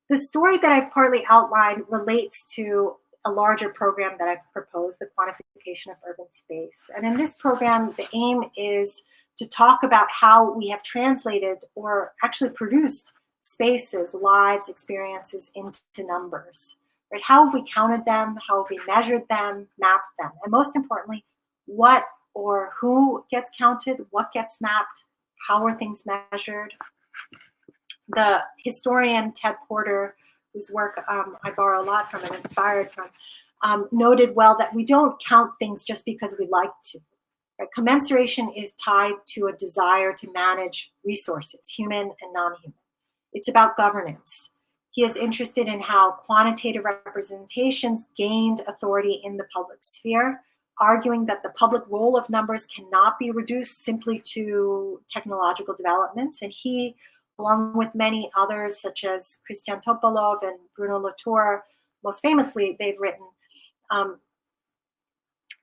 The story that I've partly outlined relates to a larger program that I've proposed, the Quantification of Urban Space. And in this program, the aim is to talk about how we have translated or actually produced spaces, lives, experiences into numbers. Right? How have we counted them? How have we measured them, mapped them? And most importantly, what or who gets counted, what gets mapped, how are things measured? The historian Ted Porter, whose work I borrow a lot from and inspired from, noted well that we don't count things just because we like to. Right? Commensuration is tied to a desire to manage resources, human and non-human. It's about governance. He is interested in how quantitative representations gained authority in the public sphere, arguing that the public role of numbers cannot be reduced simply to technological developments. And he, along with many others, such as Christian Topalov and Bruno Latour, most famously, they've written,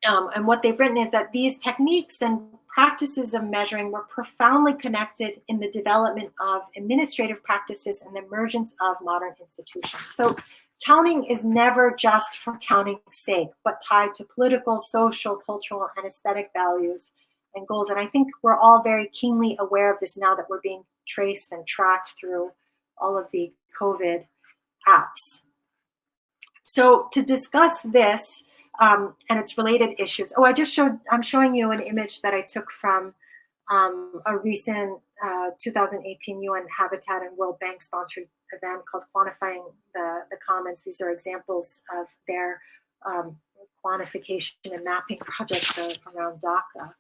and what they've written is that these techniques and practices of measuring were profoundly connected in the development of administrative practices and the emergence of modern institutions. So counting is never just for counting's sake, but tied to political, social, cultural, and aesthetic values and goals. And I think we're all very keenly aware of this now that we're being traced and tracked through all of the COVID apps. So to discuss this and its related issues, I'm showing you an image that I took from a recent 2018 UN Habitat and World Bank sponsored event called Quantifying the Commons. These are examples of their quantification and mapping projects around Dhaka.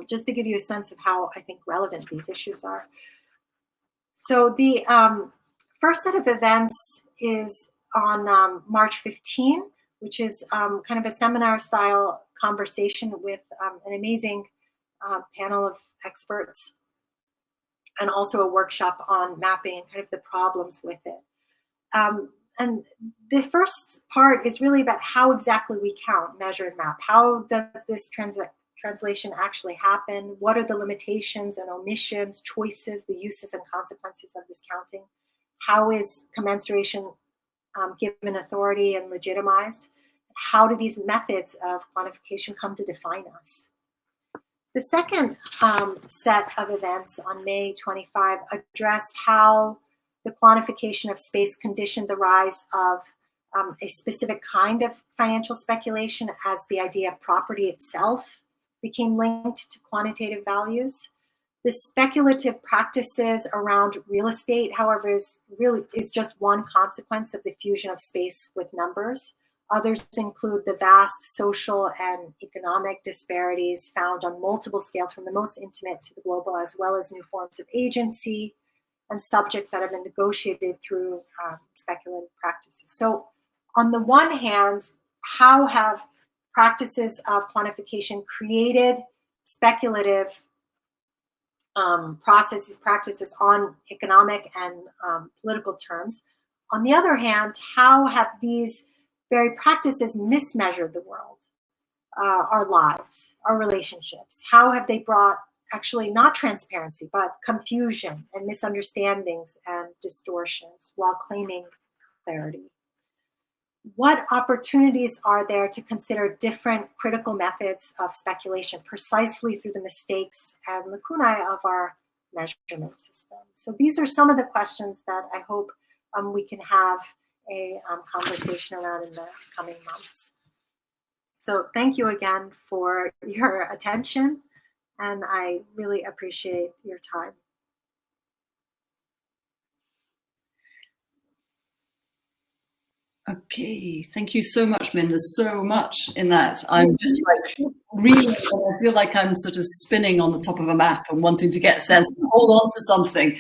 Just to give you a sense of how I think relevant these issues are. So the first set of events is on March 15, which is kind of a seminar style conversation with an amazing panel of experts, and also a workshop on mapping and kind of the problems with it. And the first part is really about how exactly we count, measure, and map. How does this translation actually happen? What are the limitations and omissions, choices, the uses and consequences of this counting? How is commensuration given authority and legitimized? How do these methods of quantification come to define us? The second set of events on May 25 address how the quantification of space conditioned the rise of a specific kind of financial speculation as the idea of property itself became linked to quantitative values. The speculative practices around real estate, however, is just one consequence of the fusion of space with numbers. Others include the vast social and economic disparities found on multiple scales, from the most intimate to the global, as well as new forms of agency and subjects that have been negotiated through speculative practices. So on the one hand, how have practices of quantification created speculative practices on economic and political terms? On the other hand, how have these very practices mismeasured the world, our lives, our relationships? How have they brought actually not transparency, but confusion and misunderstandings and distortions while claiming clarity? What opportunities are there to consider different critical methods of speculation precisely through the mistakes and lacunae of our measurement system? So these are some of the questions that I hope we can have a conversation around in the coming months. So thank you again for your attention, and I really appreciate your time. Okay, thank you so much, Min. There's so much in that. I'm just like really, I feel like I'm sort of spinning on the top of a map and wanting to get sense and hold on to something.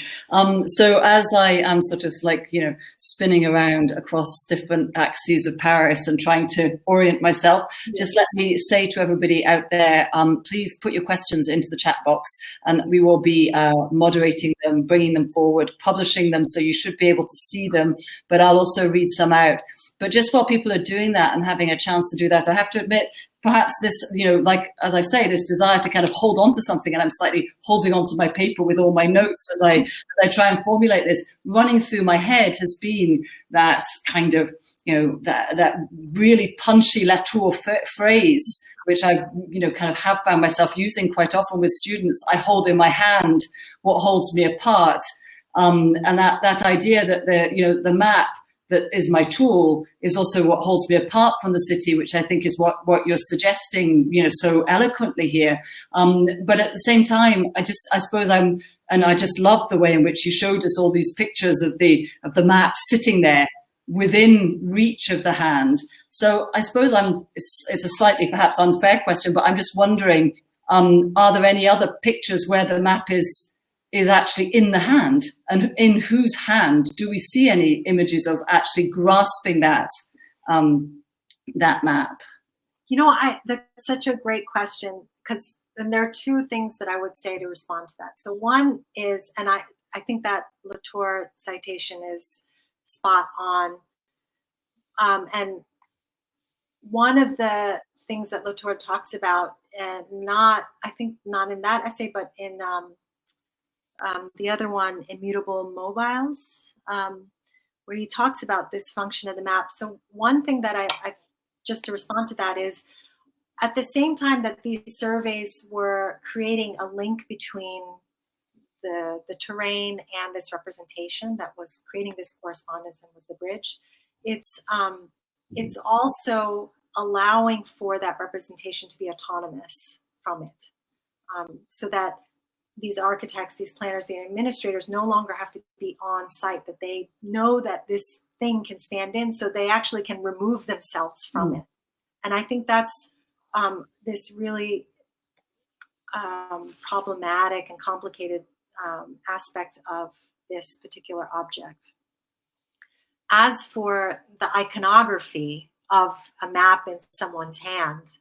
So as I am sort of like, spinning around across different axes of Paris and trying to orient myself, just let me say to everybody out there, please put your questions into the chat box and we will be moderating them, bringing them forward, publishing them, so you should be able to see them, but I'll also read some out. But just while people are doing that and having a chance to do that, I have to admit, perhaps this, like, as I say, this desire to kind of hold on to something, and I'm slightly holding on to my paper with all my notes as I try and formulate this, running through my head has been that kind of, that really punchy Latour phrase which I've, kind of have found myself using quite often with students. I hold in my hand what holds me apart. And that idea that the map that is my tool is also what holds me apart from the city, which I think is what you're suggesting, so eloquently here. But at the same time, I just love the way in which you showed us all these pictures of the map sitting there within reach of the hand. So I suppose it's a slightly perhaps unfair question, but I'm just wondering, are there any other pictures where the map is actually in the hand, and in whose hand? Do we see any images of actually grasping that map? That's such a great question, because then there are two things that I would say to respond to that. So one is, and I think that Latour citation is spot on. And one of the things that Latour talks about, and not in that essay, but in the other one, Immutable Mobiles, where he talks about this function of the map. So one thing that I just to respond to that is, at the same time that these surveys were creating a link between the terrain and this representation that was creating this correspondence and was the bridge, it's also allowing for that representation to be autonomous from it, so that these architects, these planners, the administrators no longer have to be on site, that they know that this thing can stand in, so they actually can remove themselves from it. And I think that's this really problematic and complicated aspect of this particular object. As for the iconography of a map in someone's hand,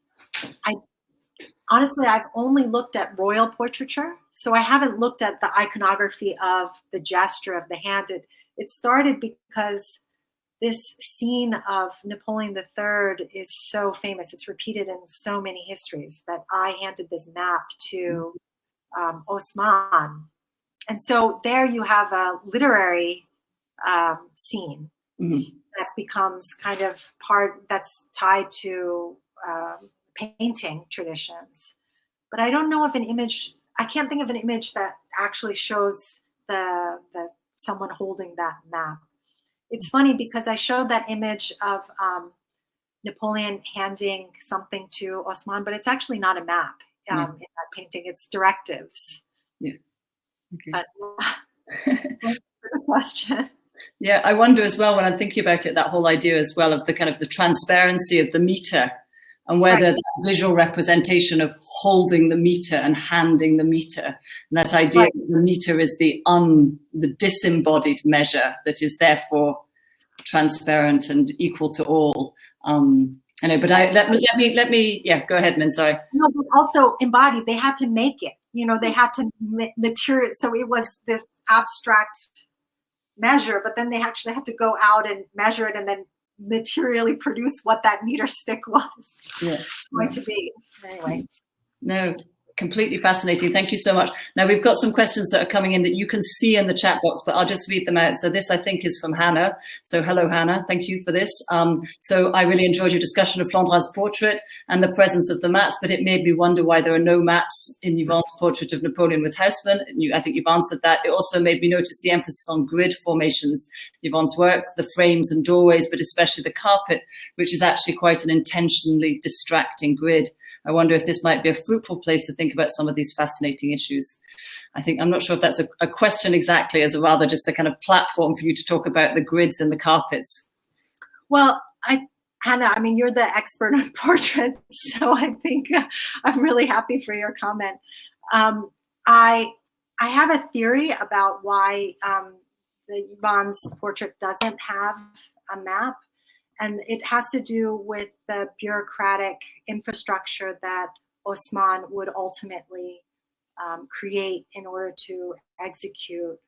honestly, I've only looked at royal portraiture, so I haven't looked at the iconography of the gesture of the hand. It started because this scene of Napoleon III is so famous. It's repeated in so many histories that I handed this map to Osman. And so there you have a literary scene that becomes kind of part that's tied to painting traditions. But I don't know of an image, I can't think of an image that actually shows the someone holding that map. It's funny because I showed that image of Napoleon handing something to Osman, but it's actually not a map in that painting. It's directives. Yeah. Okay. But thanks for the question. Yeah, I wonder as well, when I'm thinking about it, that whole idea as well of the kind of the transparency of the meter, and whether that visual representation of holding the meter and handing the meter, and that idea that the meter is the disembodied measure that is therefore transparent and equal to all. I know, but let me, go ahead, Min, sorry. No, but also embodied. They had to make it. They had to material. So it was this abstract measure, but then they actually had to go out and measure it and then materially produce what that meter stick was going to be. Anyway. No, completely fascinating. Thank you so much. Now we've got some questions that are coming in that you can see in the chat box, but I'll just read them out. So this, I think, is from Hannah. So hello, Hannah. Thank you for this. So I really enjoyed your discussion of Flandrin's portrait and the presence of the maps, but it made me wonder why there are no maps in Yvonne's portrait of Napoleon with Haussmann. I think you've answered that. It also made me notice the emphasis on grid formations in Yvonne's work, the frames and doorways, but especially the carpet, which is actually quite an intentionally distracting grid. I wonder if this might be a fruitful place to think about some of these fascinating issues. I'm not sure if that's a question exactly, as a rather just a kind of platform for you to talk about the grids and the carpets. Well, Hannah, you're the expert on portraits, so I think I'm really happy for your comment. I have a theory about why the Yvonne's portrait doesn't have a map. And it has to do with the bureaucratic infrastructure that Osman would ultimately create in order to execute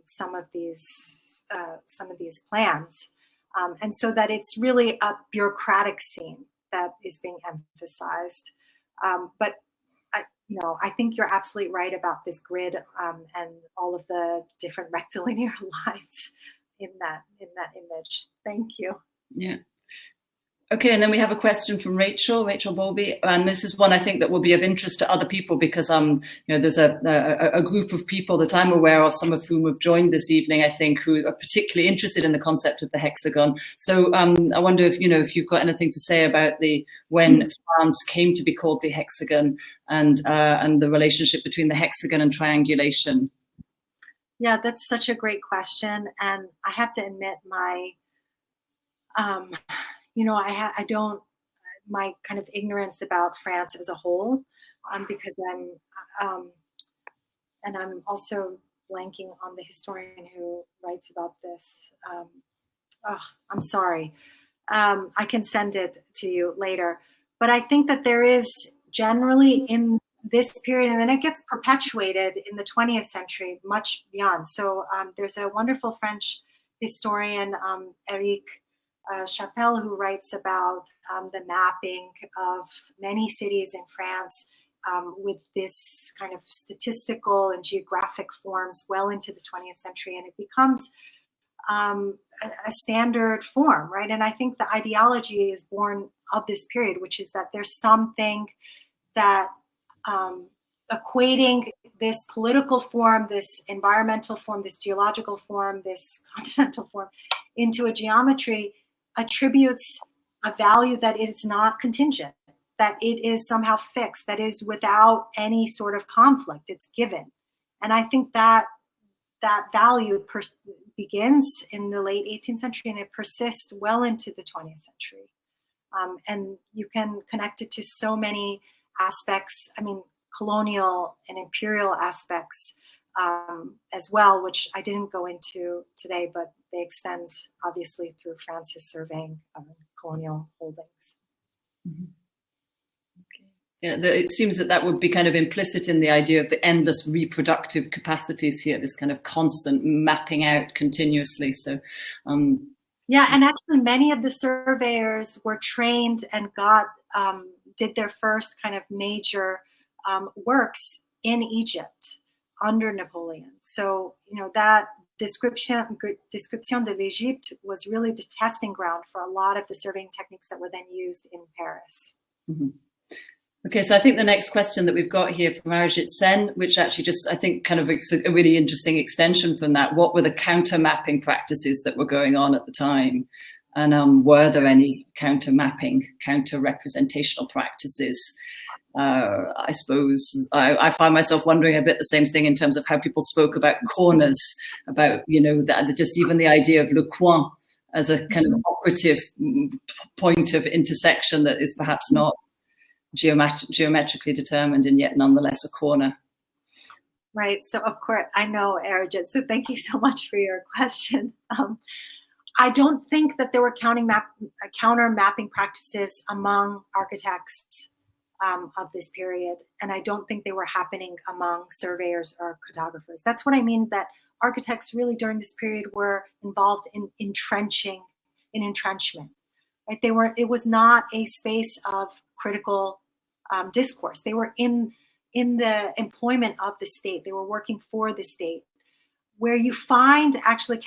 some of these plans, and so that it's really a bureaucratic scene that is being emphasized. But I think you're absolutely right about this grid and all of the different rectilinear lines in that image. Thank you. Yeah. Okay, and then we have a question from Rachel Bowlby, and this is one I think that will be of interest to other people because there's a group of people that I'm aware of, some of whom have joined this evening, I think, who are particularly interested in the concept of the hexagon. So I wonder if you've got anything to say about when France came to be called the hexagon and the relationship between the hexagon and triangulation. Yeah, that's such a great question, and I have to admit my my kind of ignorance about France as a whole, because I'm also blanking on the historian who writes about this. I'm sorry. I can send it to you later. But I think that there is generally in this period, and then it gets perpetuated in the 20th century, much beyond. So there's a wonderful French historian, Eric Chapelle, who writes about the mapping of many cities in France with this kind of statistical and geographic forms well into the 20th century, and it becomes a standard form, right? And I think the ideology is born of this period, which is that there's something that equating this political form, this environmental form, this geological form, this continental form into a geometry attributes a value that it is not contingent, that it is somehow fixed, that is without any sort of conflict, it's given. And I think that that value begins in the late 18th century and it persists well into the 20th century. And you can connect it to so many aspects, colonial and imperial aspects as well, which I didn't go into today, but they extend obviously through France's surveying colonial holdings. Mm-hmm. Yeah, it seems that would be kind of implicit in the idea of the endless reproductive capacities here, this kind of constant mapping out continuously. So, yeah, and actually many of the surveyors were trained and did their first kind of major works in Egypt under Napoleon. So, that Description de l'Egypte was really the testing ground for a lot of the surveying techniques that were then used in Paris. Mm-hmm. Okay, so I think the next question that we've got here from Arijit Sen, which actually just, I think, kind of it's a really interesting extension from that. What were the counter mapping practices that were going on at the time? And were there any counter mapping, counter representational practices? I suppose I find myself wondering a bit the same thing in terms of how people spoke about corners, about, that just even the idea of le coin as a kind of operative point of intersection that is perhaps not geometrically determined and yet nonetheless a corner. Right. So of course, I know, Arijit, so thank you so much for your question. I don't think that there were counter mapping practices among architects of this period, and I don't think they were happening among surveyors or cartographers. That's what I mean, that architects really during this period were involved in entrenchment. Right? It was not a space of critical discourse. They were in the employment of the state. They were working for the state. Where you find actually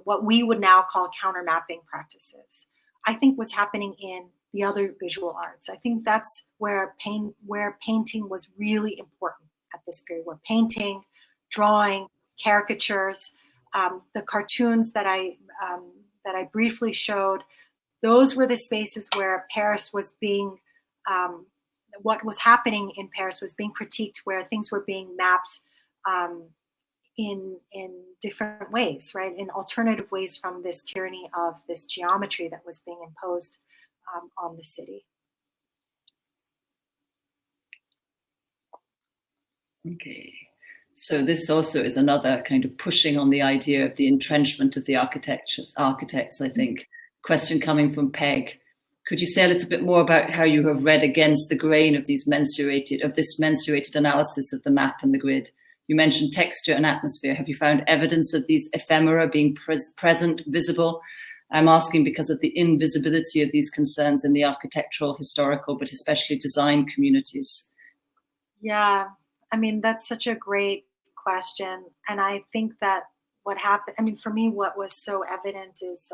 what we would now call counter mapping practices, I think was happening in the other visual arts. I think that's where painting was really important at this period, where painting, drawing, caricatures, the cartoons that I briefly showed, those were the spaces where Paris was being, what was happening in Paris was being critiqued, where things were being mapped in different ways, right? In alternative ways from this tyranny of this geometry that was being imposed on the city. Okay. So this also is another kind of pushing on the idea of the entrenchment of the architects, I think. Question coming from Peg. Could you say a little bit more about how you have read against the grain of this mensurated analysis of the map and the grid? You mentioned texture and atmosphere. Have you found evidence of these ephemera being present, visible? I'm asking because of the invisibility of these concerns in the architectural, historical, but especially design communities. Yeah, that's such a great question. And I think that what happened, for me, what was so evident is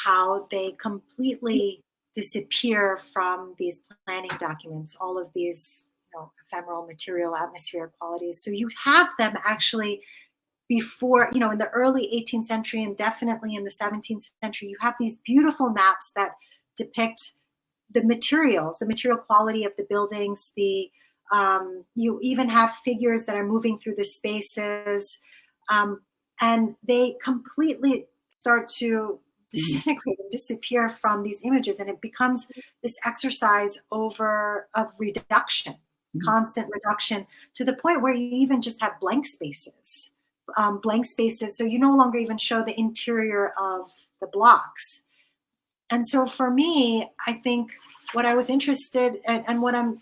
how they completely disappear from these planning documents, all of these, ephemeral material atmospheric qualities. So you have them actually before, in the early 18th century and definitely in the 17th century, you have these beautiful maps that depict the materials, the material quality of the buildings. You even have figures that are moving through the spaces, and they completely start to disintegrate and disappear from these images, and it becomes this exercise of reduction, constant reduction, to the point where you even just have blank spaces. So you no longer even show the interior of the blocks. And so for me, I think what I was interested in, and what I'm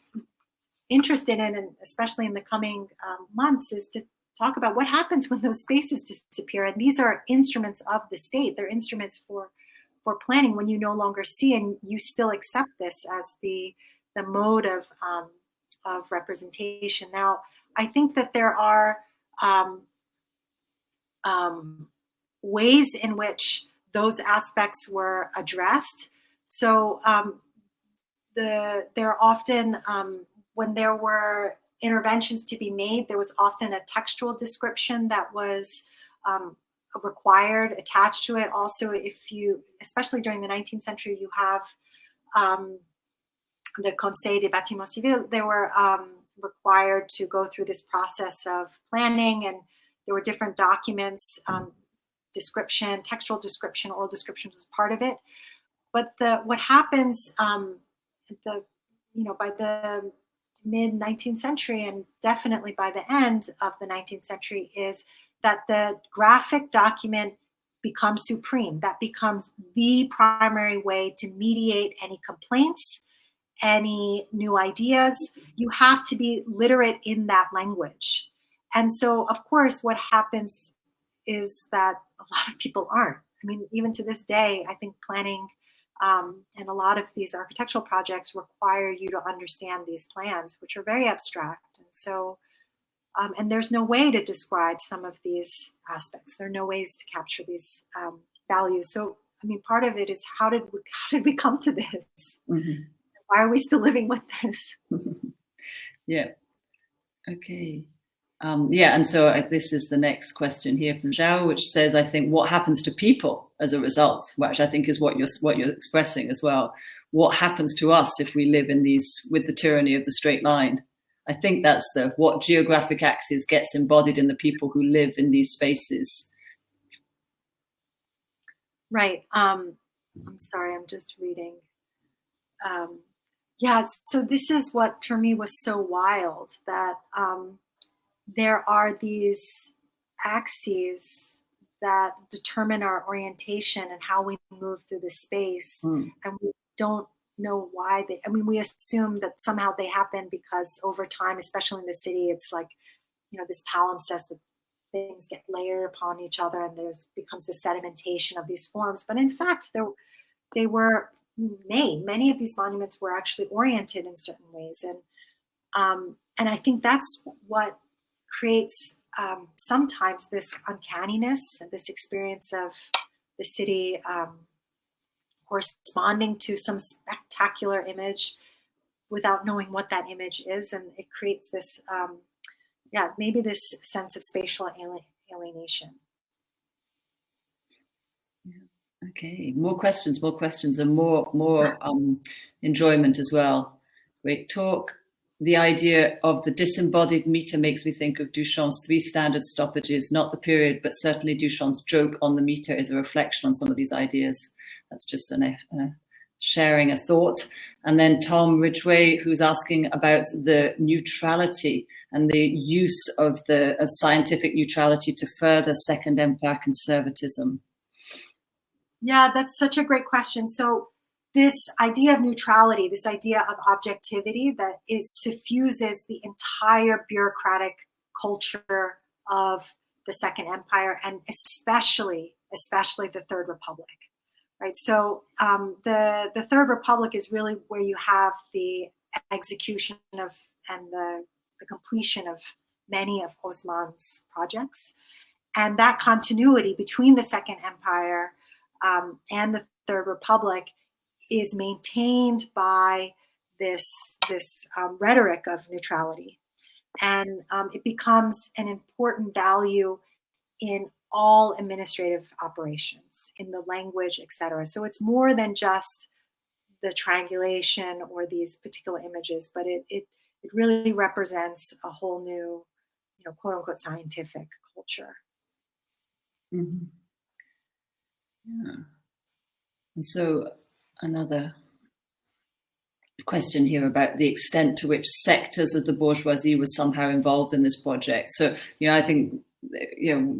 interested in, and especially in the coming months, is to talk about what happens when those spaces disappear. And these are instruments of the state. They're instruments for planning when you no longer see, and you still accept this as the mode of representation. Now, I think that there are ways in which those aspects were addressed. So there are often, when there were interventions to be made, there was often a textual description that was required, attached to it. Also, especially during the 19th century, you have the Conseil des Bâtiments Civils. They were required to go through this process of planning, and there were different documents, description, textual description, oral description was part of it. But what happens by the mid 19th century, and definitely by the end of the 19th century, is that the graphic document becomes supreme. That becomes the primary way to mediate any complaints, any new ideas. You have to be literate in that language. And so, of course, what happens is that a lot of people aren't. I mean, even to this day, I think planning and a lot of these architectural projects require you to understand these plans, which are very abstract. And so, and there's no way to describe some of these aspects. There are no ways to capture these values. So, I mean, part of it is how did we come to this? Mm-hmm. Why are we still living with this? Yeah. Okay. And so this is the next question here from Zhao, which says, I think, what happens to people as a result, which I think is what you're expressing as well. What happens to us if we live in these, with the tyranny of the straight line? I think that's what geographic axis gets embodied in the people who live in these spaces. Right. I'm sorry, I'm just reading. So this is what for me was so wild, that there are these axes that determine our orientation and how we move through the space. And we don't know why we assume that somehow they happen because over time, especially in the city, it's like, this palimpsest that things get layered upon each other and becomes the sedimentation of these forms. But in fact, they were made. Many of these monuments were actually oriented in certain ways. And I think that's what creates sometimes this uncanniness, this experience of the city corresponding to some spectacular image without knowing what that image is. And it creates this, maybe this sense of spatial alienation. Okay, more questions, and more enjoyment as well. Great talk. The idea of the disembodied meter makes me think of Duchamp's 3 standard stoppages, not the period, but certainly Duchamp's joke on the meter is a reflection on some of these ideas. That's just sharing a thought. And then Tom Ridgway, who's asking about the neutrality and the use of scientific neutrality to further Second Empire conservatism. Yeah, that's such a great question. So this idea of neutrality, this idea of objectivity that suffuses the entire bureaucratic culture of the Second Empire, and especially the Third Republic, right? So the Third Republic is really where you have the execution of and the completion of many of Haussmann's projects, and that continuity between the Second Empire and the Third Republic is maintained by this rhetoric of neutrality, and it becomes an important value in all administrative operations, in the language, etc. So it's more than just the triangulation or these particular images, but it really represents a whole new, quote unquote, scientific culture. Mm-hmm. Yeah. And so another question here about the extent to which sectors of the bourgeoisie was somehow involved in this project. So, I think,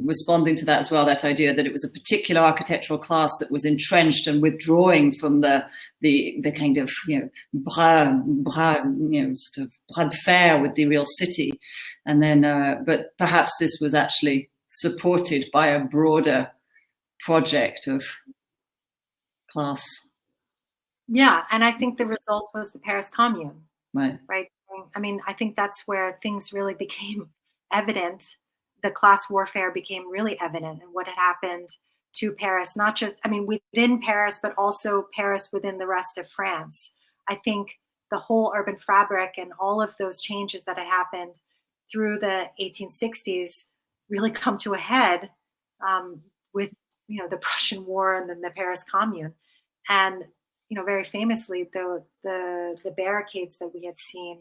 responding to that as well, that idea that it was a particular architectural class that was entrenched and withdrawing from the kind of, bras de fer with the real city. And then, but perhaps this was actually supported by a broader project of class. Yeah, and I think the result was the Paris Commune. Right. I mean, I think that's where things really became evident. The class warfare became really evident, and what had happened to Paris, not just, within Paris, but also Paris within the rest of France. I think the whole urban fabric and all of those changes that had happened through the 1860s really come to a head with, the Prussian War and then the Paris Commune. And, very famously, the barricades that we had seen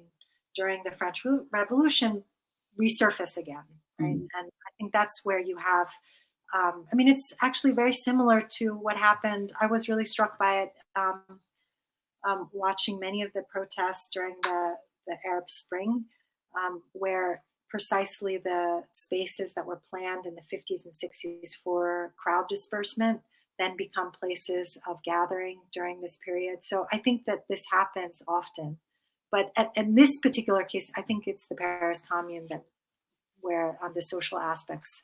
during the French Revolution resurface again. Right? Mm-hmm. And I think that's where you have, it's actually very similar to what happened. I was really struck by it watching many of the protests during the Arab Spring, where precisely the spaces that were planned in the 50s and 60s for crowd disbursement then become places of gathering during this period. So I think that this happens often. But in this particular case, I think it's the Paris Commune where the social aspects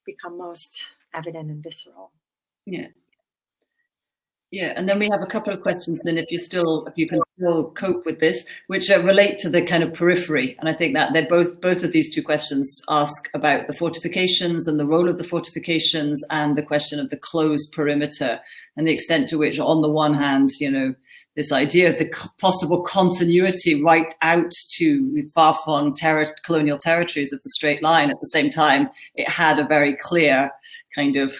become most evident and visceral. Yeah. Yeah, and then we have a couple of questions, Min, if you can still cope with this, which relate to the kind of periphery. And I think that they're both of these two questions ask about the fortifications and the role of the fortifications and the question of the closed perimeter and the extent to which, on the one hand, this idea of the possible continuity right out to far-flung colonial territories of the straight line. At the same time, it had a very clear kind of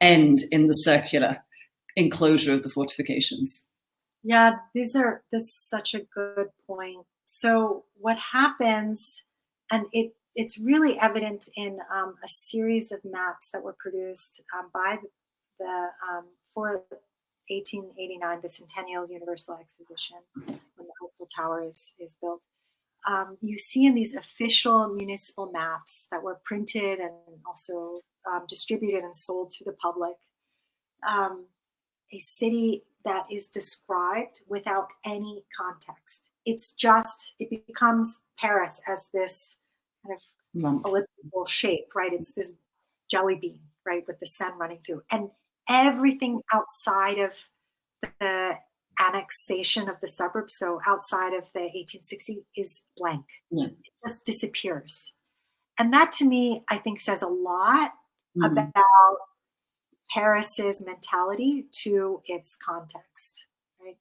end in the circular enclosure of the fortifications. Yeah, that's such a good point. So what happens, and it's really evident in a series of maps that were produced by for 1889, the Centennial Universal Exposition, when the Eiffel Tower is built. You see in these official municipal maps that were printed and also distributed and sold to the public, a city that is described without any context. It becomes Paris as this kind of elliptical shape, right? It's this jelly bean, right, with the sun running through. And everything outside of the annexation of the suburbs, so outside of the 1860, is blank. Yeah. It just disappears. And that, to me, I think says a lot about Paris's mentality to its context, right?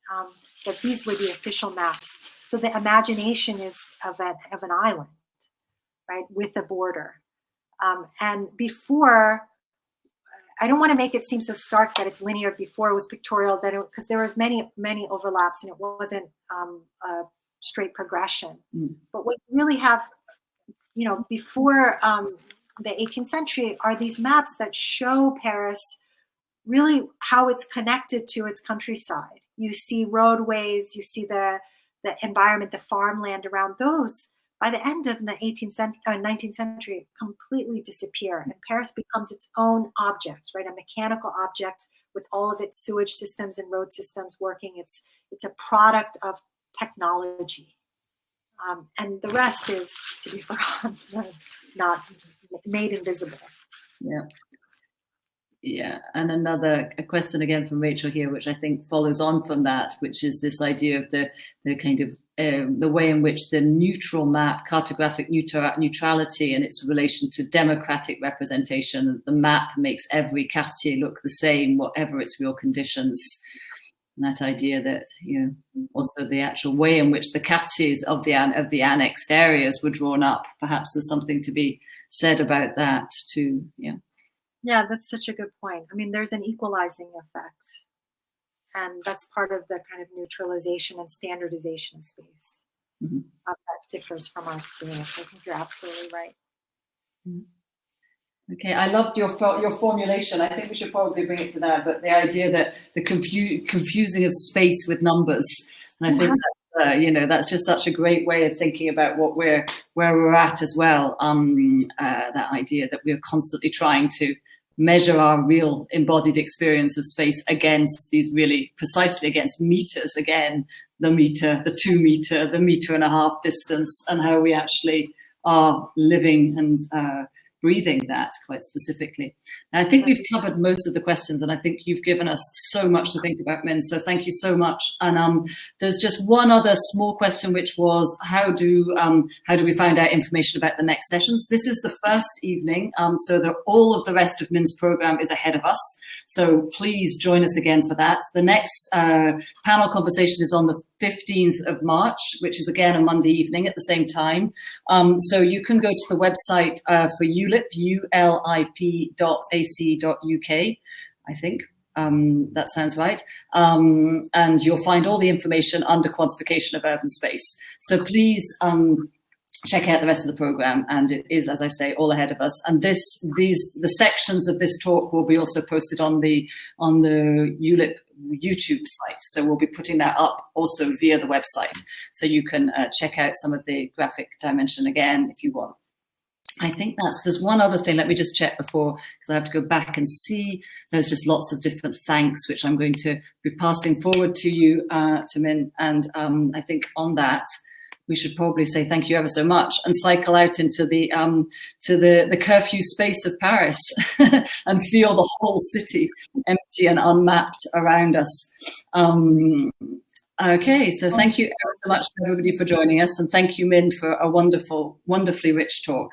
That these were the official maps. So the imagination is of an island, right, with a border. And before, I don't want to make it seem so stark that it's linear. Before it was pictorial, because there was many overlaps, and it wasn't a straight progression. But what you really have, before the 18th century, are these maps that show Paris really how it's connected to its countryside. You see roadways, you see the environment, the farmland around those. By the end of the 19th century, completely disappear, and Paris becomes its own object, right? A mechanical object with all of its sewage systems and road systems working. It's a product of technology, and the rest is to be forgotten, not made invisible. Yeah. Yeah, and a question again from Rachel here, which I think follows on from that, which is this idea of the kind of the way in which the neutral map, cartographic neutrality and its relation to democratic representation, the map makes every quartier look the same, whatever its real conditions. And that idea that, also the actual way in which the quartiers of the annexed areas were drawn up, perhaps there's something to be said about that too. Yeah, that's such a good point. I mean, there's an equalizing effect, and that's part of the kind of neutralization and standardization of space. Mm-hmm. That differs from our experience. I think you're absolutely right. Okay, I loved your formulation. I think we should probably bring it to that, but the idea that the confusing of space with numbers, and I think that, that's just such a great way of thinking about where we're at as well. That idea that we're constantly trying to measure our real embodied experience of space against these really precisely against meters, again, the meter, the 2 meter, the 1.5 meter distance, and how we actually are living and breathing that quite specifically. And I think we've covered most of the questions, and I think you've given us so much to think about, Min. So thank you so much. And there's just one other small question, which was how do we find out information about the next sessions? This is the first evening, so that all of the rest of Min's program is ahead of us. So please join us again for that. The next panel conversation is on the 15th of March, which is again a Monday evening at the same time. So you can go to the website for ULIP, ulip.ac.uk, I think. That sounds right. And you'll find all the information under Quantification of Urban Space. So please check out the rest of the program, and it is, as I say, all ahead of us. And the sections of this talk will be also posted on the ULIP YouTube site. So we'll be putting that up also via the website. So you can check out some of the graphic dimension again if you want. I think there's one other thing. Let me just check before, because I have to go back and see. There's just lots of different thanks, which I'm going to be passing forward to you, to Min. And I think on that, we should probably say thank you ever so much and cycle out into the curfew space of Paris and feel the whole city empty and unmapped around us. Okay, so thank you ever so much to everybody for joining us, and thank you, Min, for a wonderfully rich talk.